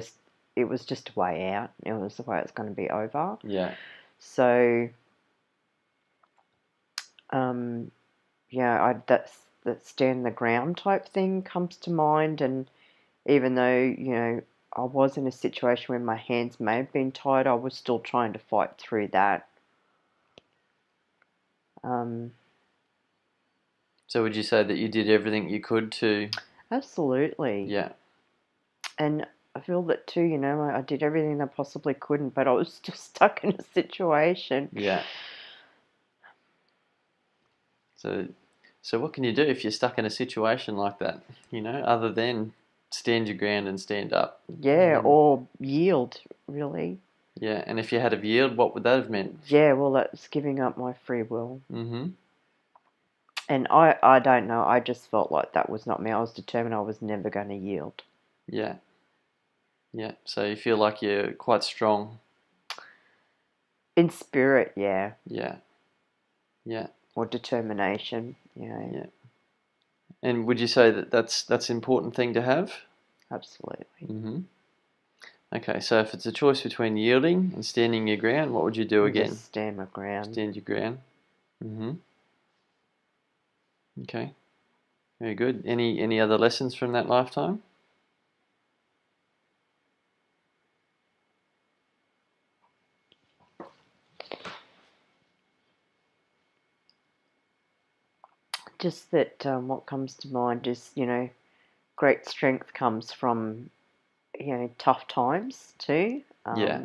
it was just a way out. It was the way it's going to be over. Yeah. So, that stand the ground type thing comes to mind, and even though, I was in a situation where my hands may have been tied, I was still trying to fight through that. So would you say that you did everything you could to... Absolutely. Yeah. And I feel that too, I did everything I possibly couldn't, but I was still stuck in a situation. Yeah. So what can you do if you're stuck in a situation like that, other than stand your ground and stand up? Yeah, or yield, really. Yeah, and if you had have yield, what would that have meant? Yeah, well, that's giving up my free will. Mm-hmm. And I don't know, I just felt like that was not me. I was determined I was never going to yield. Yeah. Yeah, so you feel like you're quite strong. In spirit, yeah. Yeah. Yeah. Or determination, Yeah. And would you say that that's an important thing to have? Absolutely. Mm-hmm. Okay, so if it's a choice between yielding and standing your ground, what would you do again? Just stand my ground. Stand your ground. Mm-hmm. Okay. Very good. Any other lessons from that lifetime? just that what comes to mind is, great strength comes from, tough times too. Yeah.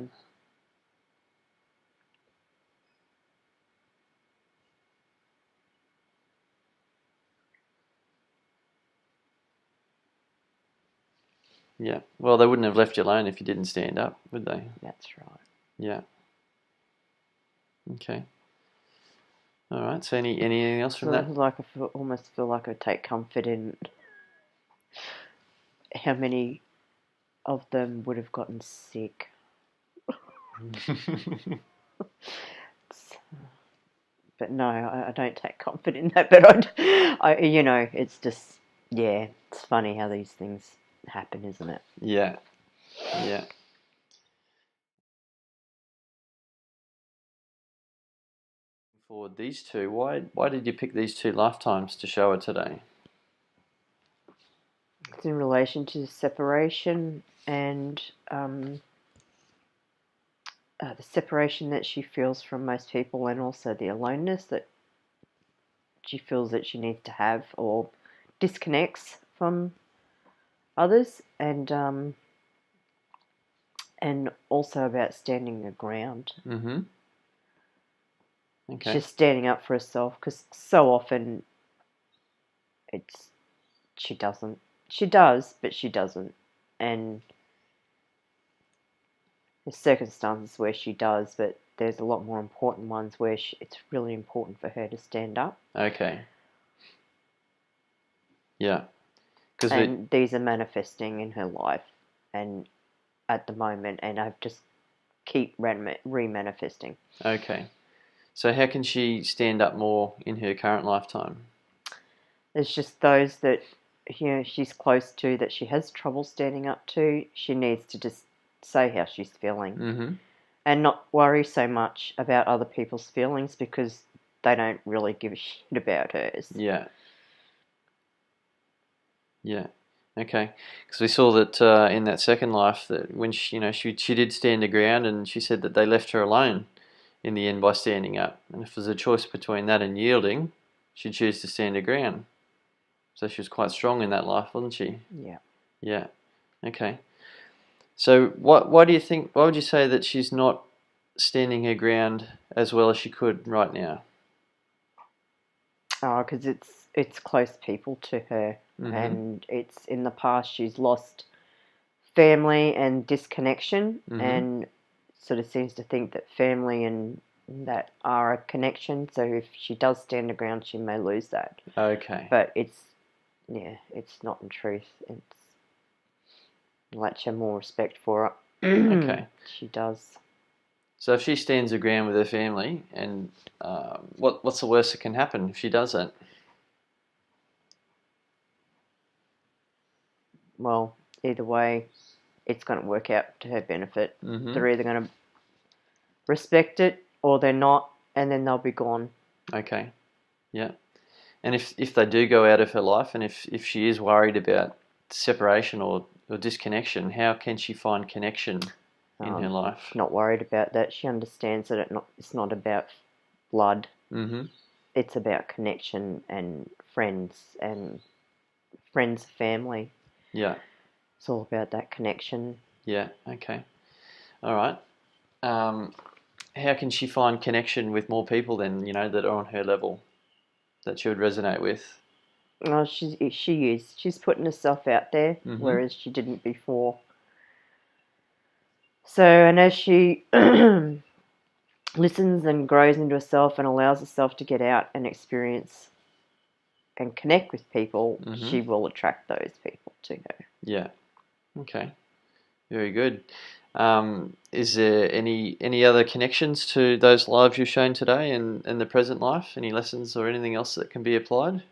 Yeah. Well, they wouldn't have left you alone if you didn't stand up, would they? That's right. Yeah. Okay. All right. So anything else from So that? like almost feel like I take comfort in how many of them would have gotten sick. But no, I don't take comfort in that. But it's just, yeah, it's funny how these things happen, isn't it? Yeah. Yeah. For these two, why did you pick these two lifetimes to show her today? It's in relation to separation and the separation that she feels from most people, and also the aloneness that she feels that she needs to have or disconnects from others, and also about standing her ground. Mm-hmm. Okay. She's standing up for herself, because so often it's she doesn't. She does, but she doesn't. And there's circumstances where she does, but there's a lot more important ones where it's really important for her to stand up. Okay. Yeah. And these are manifesting in her life and at the moment, and I've just keep re-manifesting. Okay. So how can she stand up more in her current lifetime? It's just those that she's close to, that she has trouble standing up to. She needs to just say how she's feeling, Mm-hmm. and not worry so much about other people's feelings, because they don't really give a shit about hers. Yeah. Yeah. Okay. Because we saw that in that second life that when she did stand her ground, and she said that they left her alone in the end by standing up. And if there's a choice between that and yielding, she'd choose to stand her ground. So she was quite strong in that life, wasn't she? Yeah. Yeah. Okay. So why do you think? Why would you say that she's not standing her ground as well as she could right now? Oh, because it's close people to her, Mm-hmm. and it's in the past she's lost family and disconnection, Mm-hmm. and sort of seems to think that family and that are a connection. So if she does stand her ground, she may lose that. Okay. But it's not in truth. It's like she have more respect for it. Okay. She does. So if she stands her ground with her family, and what's the worst that can happen if she does that? Well, either way, it's going to work out to her benefit. Mm-hmm. They're either going to respect it or they're not, and then they'll be gone. Okay. Yeah. And if they do go out of her life, and if she is worried about separation or disconnection, how can she find connection in her life? Not worried about that. She understands that it's not about blood. Mm-hmm. It's about connection and family. Yeah. It's all about that connection. Yeah. Okay. All right. How can she find connection with more people then, that are on her level that she would resonate with? Oh, she is. She's putting herself out there, Mm-hmm. whereas she didn't before. So, and as she listens and grows into herself and allows herself to get out and experience and connect with people, Mm-hmm. she will attract those people to her. Yeah. Okay. Very good. Is there any other connections to those lives you've shown today and the present life? Any lessons or anything else that can be applied?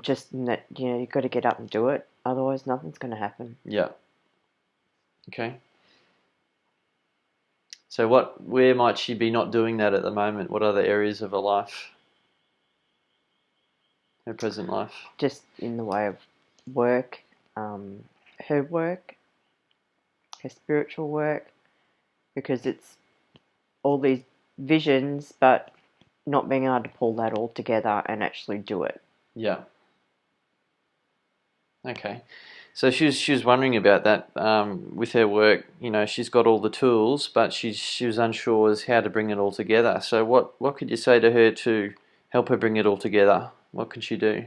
Just in that, you've got to get up and do it. Otherwise, nothing's going to happen. Yeah. Okay. So where might she be not doing that at the moment? What other areas of her life? Her present life? Just in the way of work, her work, her spiritual work, because it's all these visions, but not being able to pull that all together and actually do it. Yeah. Okay. So she was wondering about that with her work. You know, she's got all the tools, but she was unsure as how to bring it all together. So what could you say to her to help her bring it all together? What can she do?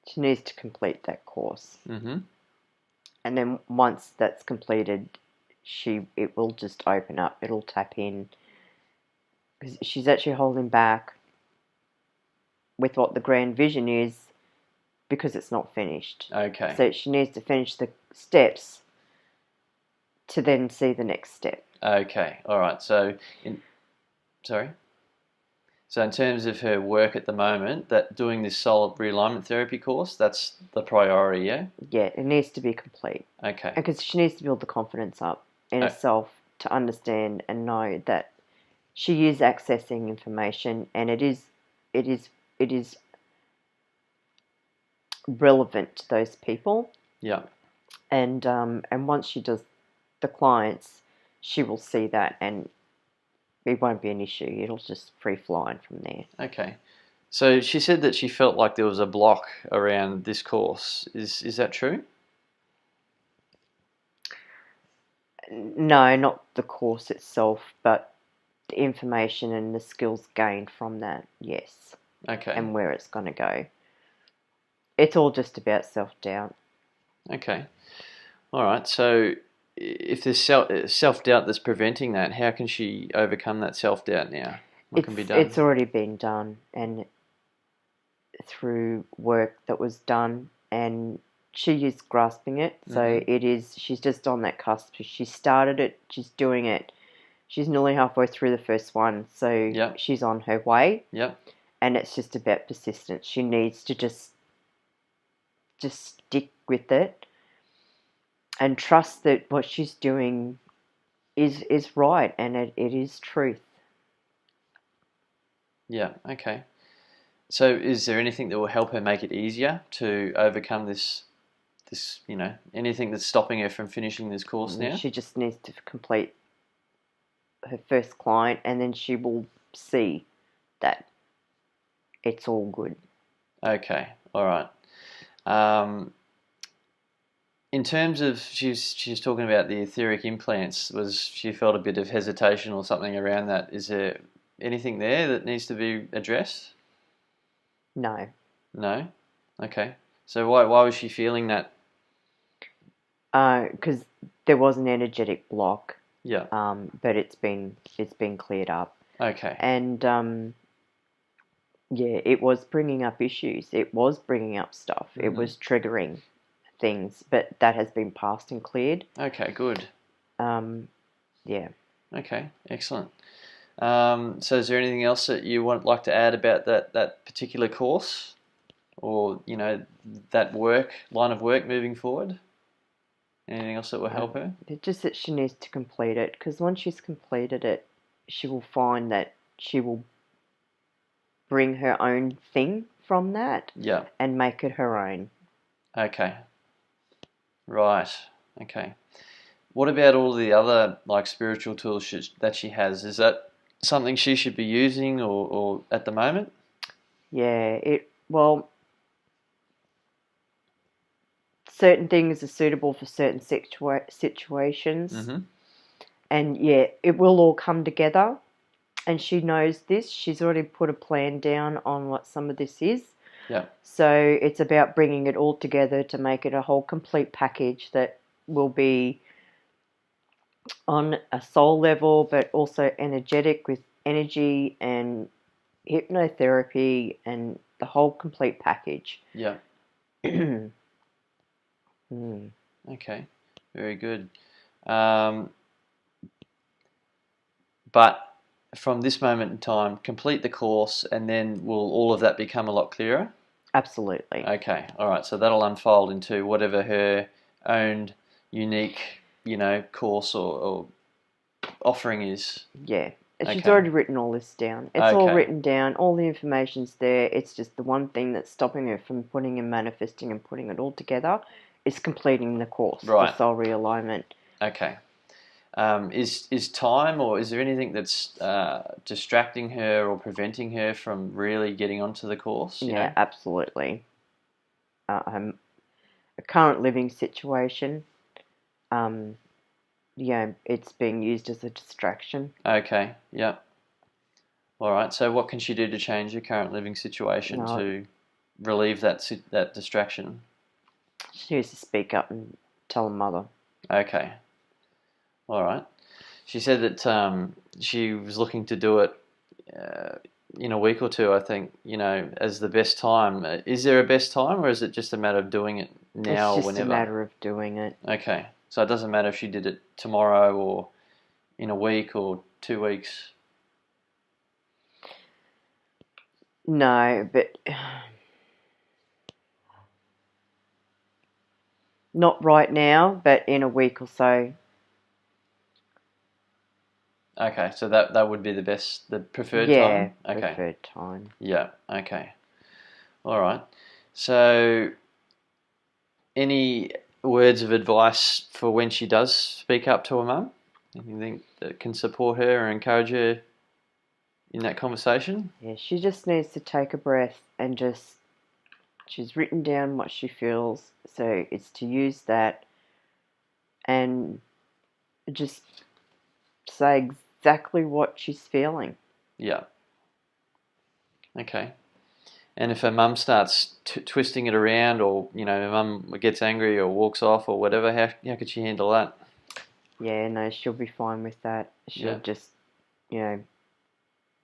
She needs to complete that course. Mm-hmm. And then once that's completed, it will just open up. It'll tap in. Because she's actually holding back with what the grand vision is because it's not finished. Okay. So she needs to finish the steps to then see the next step. Okay. All right. Sorry. So in terms of her work at the moment, that doing this soul realignment therapy course, that's the priority, yeah? Yeah, it needs to be complete. Okay. Because she needs to build the confidence up in herself to understand and know that she is accessing information and it is relevant to those people. Yeah. And once she does the clients, she will see that and it won't be an issue. It'll just free flying from there. Okay. So she said that she felt like there was a block around this course. Is that true? No, not the course itself, but the information and the skills gained from that, yes. Okay. And where it's going to go. It's all just about self-doubt. Okay. All right. So if there's self-doubt that's preventing that, how can she overcome that self-doubt now? What can be done? It's already been done, and through work that was done, and she is grasping it. So she's just on that cusp. She started it, she's doing it. She's nearly halfway through the first one, so she's on her way. Yep. And it's just about persistence. She needs to just stick with it and trust that what she's doing is right and it is truth. Yeah, okay. So is there anything that will help her make it easier to overcome this, anything that's stopping her from finishing this course now? She just needs to complete her first client and then she will see that it's all good. Okay, all right. In terms of, she's talking about the etheric implants, she felt a bit of hesitation or something around that. Is there anything there that needs to be addressed? No. No? Okay. So why was she feeling that? Because there was an energetic block. Yeah. But it's been cleared up. Okay. And yeah, it was bringing up issues. It was bringing up stuff. Mm-hmm. It was triggering things, but that has been passed and cleared. Okay, good. Yeah. Okay, excellent. So is there anything else that you like to add about that particular course, or that line of work moving forward? Anything else that will help her? Just that she needs to complete it, because once she's completed it, she will find that she will bring her own thing from that. Yeah. And make it her own. Okay. Right. Okay. What about all the other spiritual tools that she has? Is that something she should be using or at the moment? Yeah. Certain things are suitable for certain situations. Mm-hmm. And yeah, it will all come together. And she knows this. She's already put a plan down on what some of this is. Yeah. So it's about bringing it all together to make it a whole complete package that will be on a soul level, but also energetic with energy and hypnotherapy and the whole complete package. Yeah. Okay. Very good. But from this moment in time, complete the course, and then will all of that become a lot clearer? Absolutely. Okay. All right. So that'll unfold into whatever her own unique, course or offering is. Yeah. She's already written all this down. It's all written down. All the information's there. It's just the one thing that's stopping her from putting and manifesting and putting it all together is completing the course, right. The soul realignment. Okay. Is time, or is there anything that's distracting her or preventing her from really getting onto the course? Yeah, absolutely. A current living situation, it's being used as a distraction. Okay, yeah. All right. So what can she do to change her current living situation No, to relieve that distraction? she needs to speak up and tell her mother. Okay. All right. She said that she was looking to do it uh, in a week or two, I think, as the best time. Is there a best time, or is it just a matter of doing it It's now or just a whenever? matter of doing it. Okay. So it doesn't matter if she did it tomorrow or in a week or 2 weeks. No, but not right now, but in a week or so. Okay. So that would be the preferred Yeah, time? Okay. preferred time. Yeah. Okay. All right. So any words of advice for when she does speak up to her mum? Anything that can support her or encourage her in that conversation? Yeah, she just needs to take a breath and she's written down what she feels, so it's to use that and just say exactly what she's feeling. Yeah. Okay. And if her mum starts twisting it around, or her mum gets angry or walks off or whatever, how could she handle that? Yeah, no, she'll be fine with that. She'll Yeah. just, you know,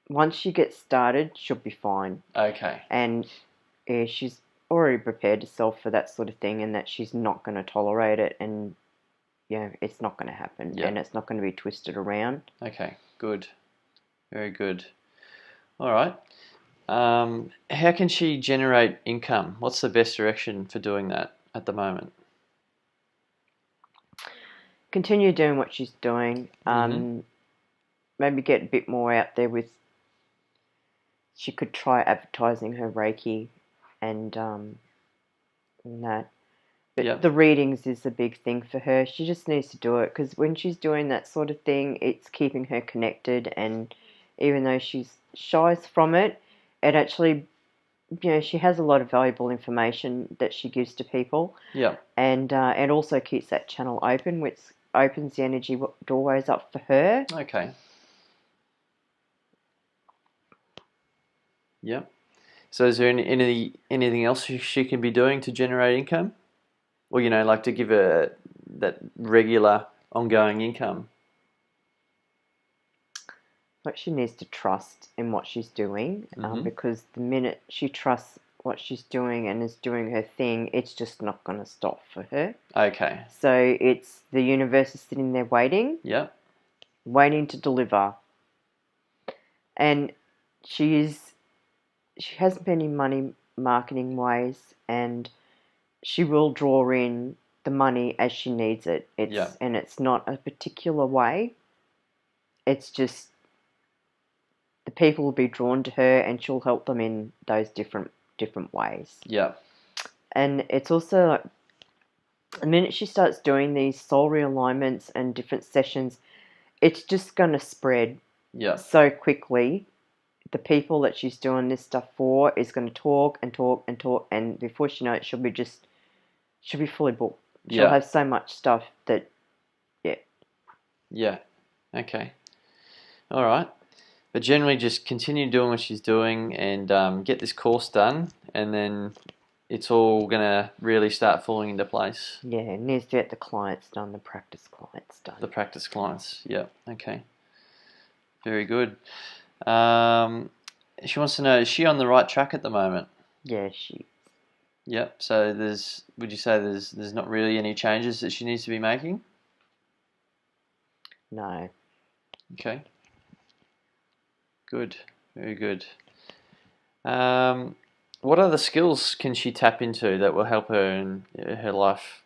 once she gets started, she'll be fine. Okay. And yeah, she's already prepared herself for that sort of thing and that she's not going to tolerate it and, it's not going to happen Yeah. and it's not going to be twisted around. Okay. Good. Very good. All right. How can she generate income? What's the best direction for doing that at the moment? Continue doing what she's doing. Mm-hmm. Maybe get a bit more out there she could try advertising her Reiki and that. But Yep. the readings is a big thing for her. She just needs to do it because when she's doing that sort of thing, it's keeping her connected. And even though she's shies from it, it actually, she has a lot of valuable information that she gives to people. Yep. And it also keeps that channel open, which opens the energy doorways up for her. Okay. Yep. So is there anything else she can be doing to generate income? Or, like to give her that regular ongoing income? But she needs to trust in what she's doing Mm-hmm. because the minute she trusts what she's doing and is doing her thing, it's just not going to stop for her. Okay. So it's the universe is sitting there Yep. waiting to deliver. And she hasn't been in money marketing ways, and she will draw in the money as she needs it. Yep. And it's not a particular way. It's just the people will be drawn to her, and she'll help them in those different ways. Yep. And it's also like the minute she starts doing these soul realignments and different sessions, it's just going to spread Yep. so quickly. The people that she's doing this stuff for is going to talk and talk and talk, and before she knows it, she'll be fully booked. She'll Yeah. have so much stuff that, yeah. Yeah. Okay. All right. But generally, just continue doing what she's doing and get this course done, and then it's all going to really start falling into place. Yeah, it needs to get the clients done, the practice clients done. The practice clients. Yeah. Okay. Very good. She wants to know, is she on the right track at the moment? Yeah, she. Yep. So would you say there's not really any changes that she needs to be making? No. Okay. Good. Very good. What other skills can she tap into that will help her in her life?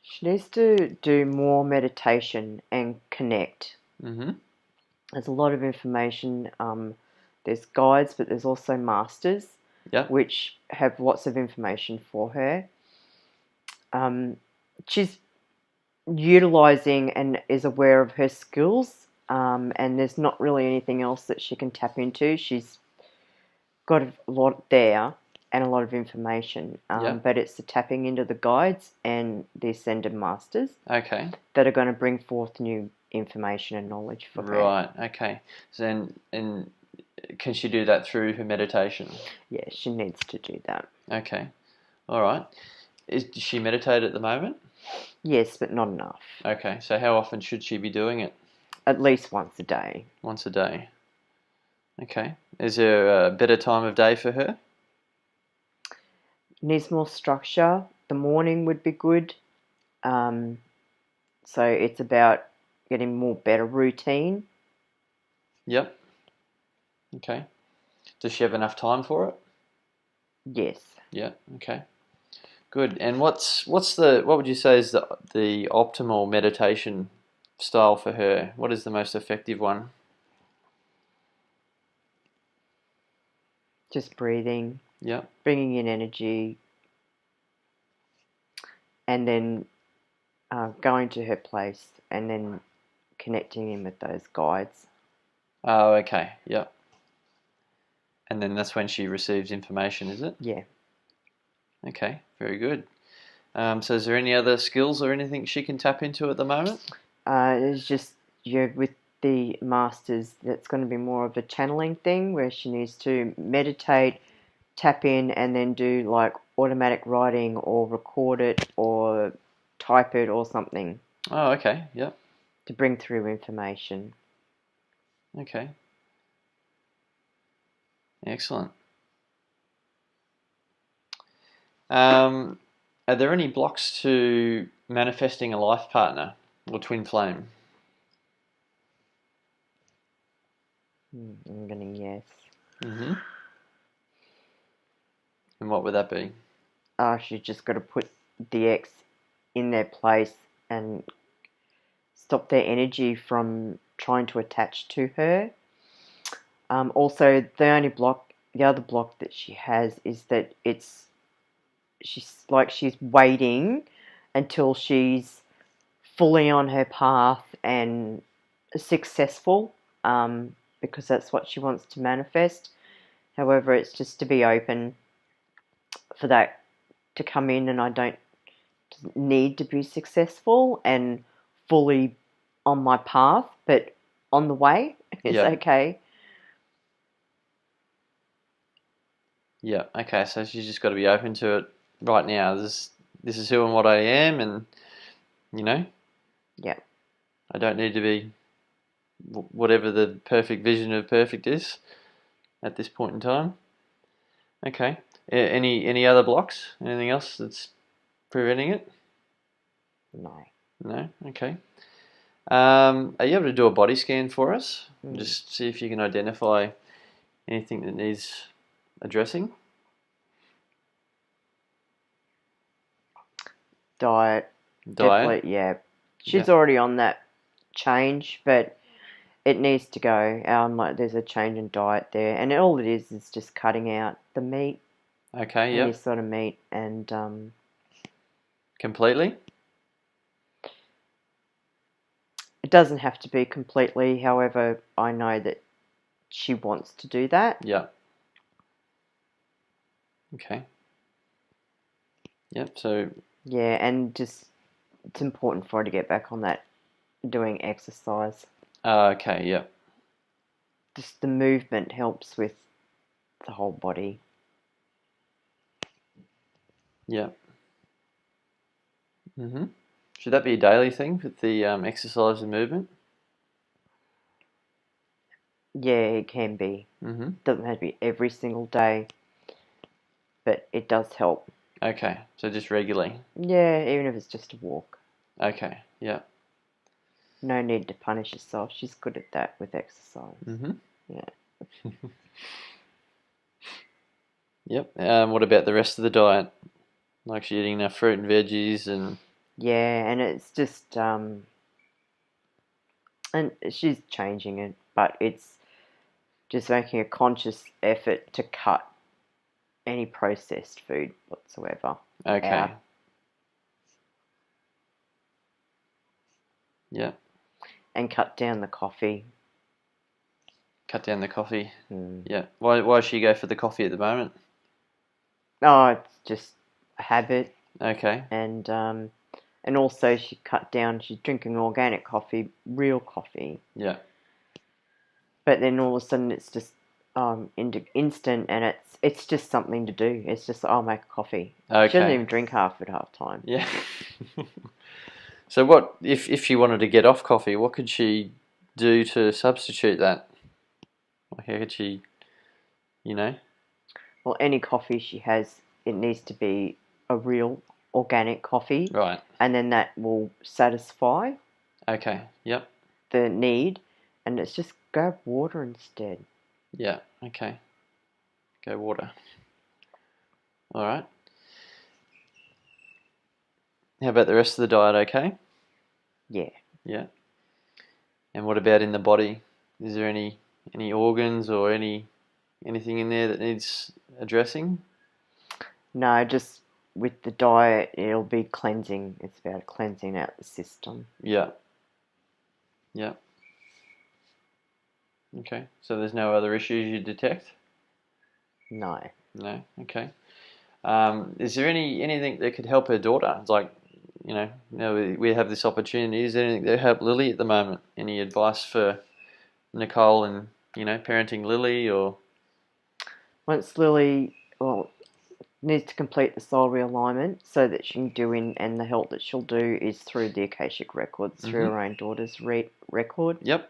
She needs to do more meditation and connect. Mm-hmm. There's a lot of information. There's guides, but there's also masters. Yeah. which have lots of information for her. She's utilizing and is aware of her skills, and there's not really anything else that she can tap into. She's got a lot there and a lot of information, Yeah. but it's the tapping into the guides and the ascended masters Okay. that are going to bring forth new information and knowledge for her. Right. Okay. So and can she do that through her meditation? Yeah, she needs to do that. Okay. All right. Does she meditate at the moment? Yes, but not enough. Okay. So how often should she be doing it? At least once a day. Once a day. Okay. Is there a better time of day for her? Needs more structure. The morning would be good. So it's about getting more better routine. Yep. Okay. Does she have enough time for it? Yes. Yeah. Okay. Good. And what would you say is the optimal meditation style for her? What is the most effective one? Just breathing, Yeah. bringing in energy, and then going to her place and then connecting in with those guides. Oh, okay. Yeah. And then that's when she receives information, is it? Yeah. Okay. Very good. So is there any other skills or anything she can tap into at the moment? It's just with the masters, that's going to be more of a channeling thing where she needs to meditate, tap in, and then do like automatic writing or record it or type it or something Oh, okay. Yeah. to bring through information. Okay. Excellent. Are there any blocks to manifesting a life partner or twin flame? I'm going to yes. Mm-hmm. And what would that be? She's just got to put the X in their place and stop their energy from trying to attach to her. Also, the other block that she has is that she's waiting until she's fully on her path and successful, because that's what she wants to manifest. However, it's just to be open for that to come in, and I don't need to be successful and fully on my path, but on the way is Yeah. okay. Yeah. Okay. So she's just got to be open to it right now. This is who and what I am, and you know, Yeah. I don't need to be whatever the perfect vision of perfect is at this point in time. Okay. Any other blocks? Anything else that's preventing it? No. No. Okay. Are you able to do a body scan for us? Just see if you can identify anything that needs addressing. Diet. Diet. Definitely, yeah. She's already on that change, but it needs to go. Like there's a change in diet there, and all it is just cutting out the meat, Okay. any Yep. sort of meat, and Completely. it doesn't have to be completely. However, I know that she wants to do that. Yeah. Okay. Yep. So. Yeah, and just it's important for her to get back on that doing exercise. Okay. Yep. Just the movement helps with the whole body. Yep. Mhm. Should that be a daily thing with the exercise and movement? Yeah, it can be. Mhm. Doesn't have to be every single day, but it does help. Okay. So just regularly. Yeah, even if it's just a walk. Okay. Yeah. No need to punish yourself. She's good at that with exercise. Mhm. Yeah. Yep. What about the rest of the diet? Like she eating enough fruit and veggies and. Yeah, and it's just and she's changing it, but it's just making a conscious effort to cut any processed food whatsoever. Okay. Out. Yeah. And cut down the coffee. Cut down the coffee. Mm. Yeah. Why does she go for the coffee at the moment? Oh, it's just a habit. Okay. And also she cut down. She's drinking organic coffee, real coffee. Yeah. But then all of a sudden it's just instant, and it's just something to do. It's just, I'll make a coffee. Okay. She doesn't even drink half at half time. Yeah. So what if she wanted to get off coffee? What could she do to substitute that? Like how could she, you know? Well, any coffee she has, it needs to be a real organic coffee. Right. And then that will satisfy Okay. Yep. the need, and it's just grab water instead. Yeah. Okay. Go water. All right. How about the rest of the diet? Okay. Yeah. Yeah. And what about in the body? Is there any organs or anything in there that needs addressing? No, just with the diet, it'll be cleansing. It's about cleansing out the system. Yeah. Yeah. Okay. So there's no other issues you detect? No. No. Okay. Is there anything that could help her daughter? It's like, we have this opportunity. Is there anything that help Lily at the moment? Any advice for Nicole and, parenting Lily or? Once Lily, needs to complete the soul realignment so that she can do and the help that she'll do is through the Akashic records, through her own daughter's record. Yep.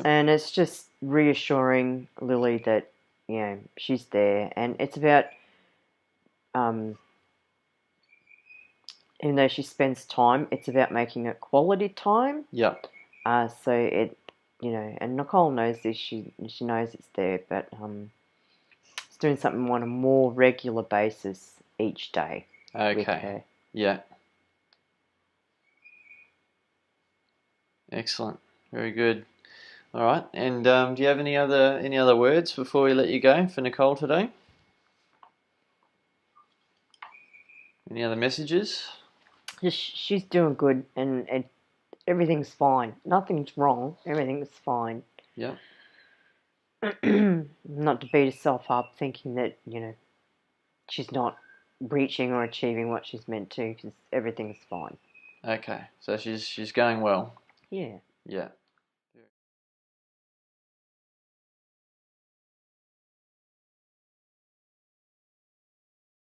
And it's just reassuring Lily that, she's there. And it's about, even though she spends time, it's about making it quality time. Yep. So it, and Nicole knows this, she knows it's there, but it's doing something on a more regular basis each day with her. Yeah. Excellent. Very good. All right. And do you have any other words before we let you go for Nicole today? Any other messages? Just, she's doing good, and everything's fine. Nothing's wrong. Everything's fine. Yeah. Not to beat herself up thinking that, she's not reaching or achieving what she's meant to, because everything's fine. Okay. So she's going well. Yeah. Yeah.